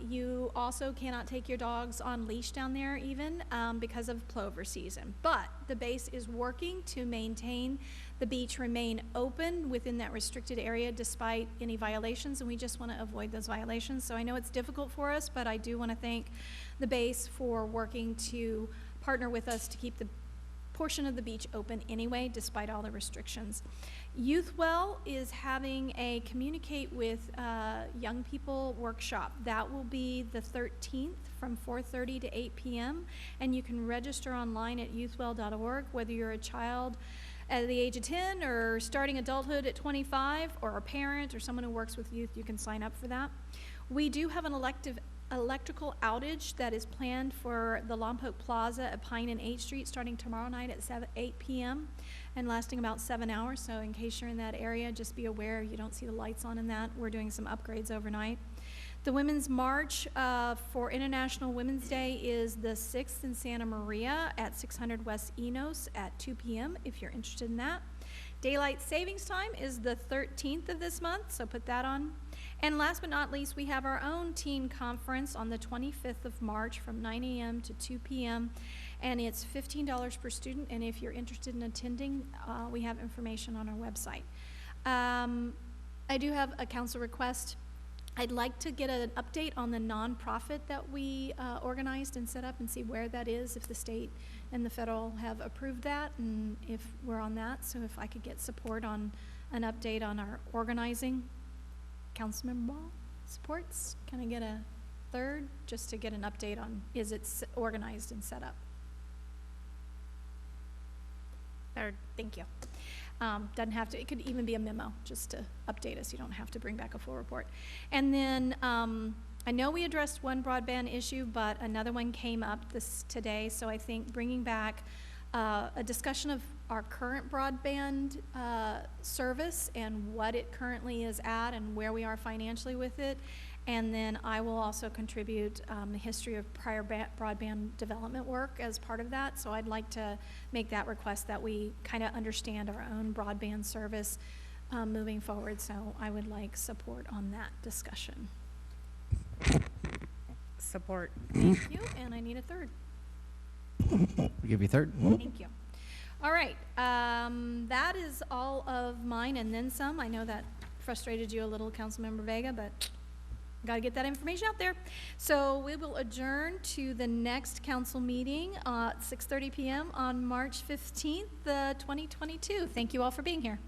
You also cannot take your dogs on leash down there even because of plover season. But the base is working to maintain the beach remain open within that restricted area despite any violations, and we just want to avoid those violations. So I know it's difficult for us, but I do want to thank the base for working to partner with us to keep the portion of the beach open anyway, despite all the restrictions. YouthWell is having a Communicate with Young People workshop. That will be the 13th from 4:30 to 8 p.m. and you can register online at youthwell.org. Whether you're a child, at the age of 10 or starting adulthood at 25, or a parent or someone who works with youth, you can sign up for that. We do have an electrical outage that is planned for the Lompoc Plaza at Pine and 8th Street starting tomorrow night at 8 p.m. and lasting about 7 hours. So in case you're in that area, just be aware you don't see the lights on in that. We're doing some upgrades overnight. The Women's March for International Women's Day is the 6th in Santa Maria at 600 West Enos at 2 p.m. if you're interested in that. Daylight savings time is the 13th of this month, so put that on. And last but not least, we have our own teen conference on the 25th of March from 9 a.m. to 2 p.m. And it's $15 per student, and if you're interested in attending, we have information on our website. I do have a council request. I'd like to get an update on the nonprofit that we organized and set up and see where that is, if the state and the federal have approved that, and if we're on that. So if I could get support on an update on our organizing. Councilmember Ball supports. Can I get a third just to get an update on, is it organized and set up? Third, thank you. Doesn't have to, it could even be a memo just to update us. You don't have to bring back a full report. And then I know we addressed one broadband issue, but another one came up today. So I think bringing back a discussion of our current broadband service and what it currently is at and where we are financially with it. And then I will also contribute the history of prior broadband development work as part of that. So I'd like to make that request that we kind of understand our own broadband service moving forward. So I would like support on that discussion. Support. Thank you, and I need a third. We'll give you a third. Thank you. All right, that is all of mine and then some. I know that frustrated you a little, Councilmember Vega, but got to get that information out there. So we will adjourn to the next council meeting at 6:30 p.m. on March 15th, 2022. Thank you all for being here.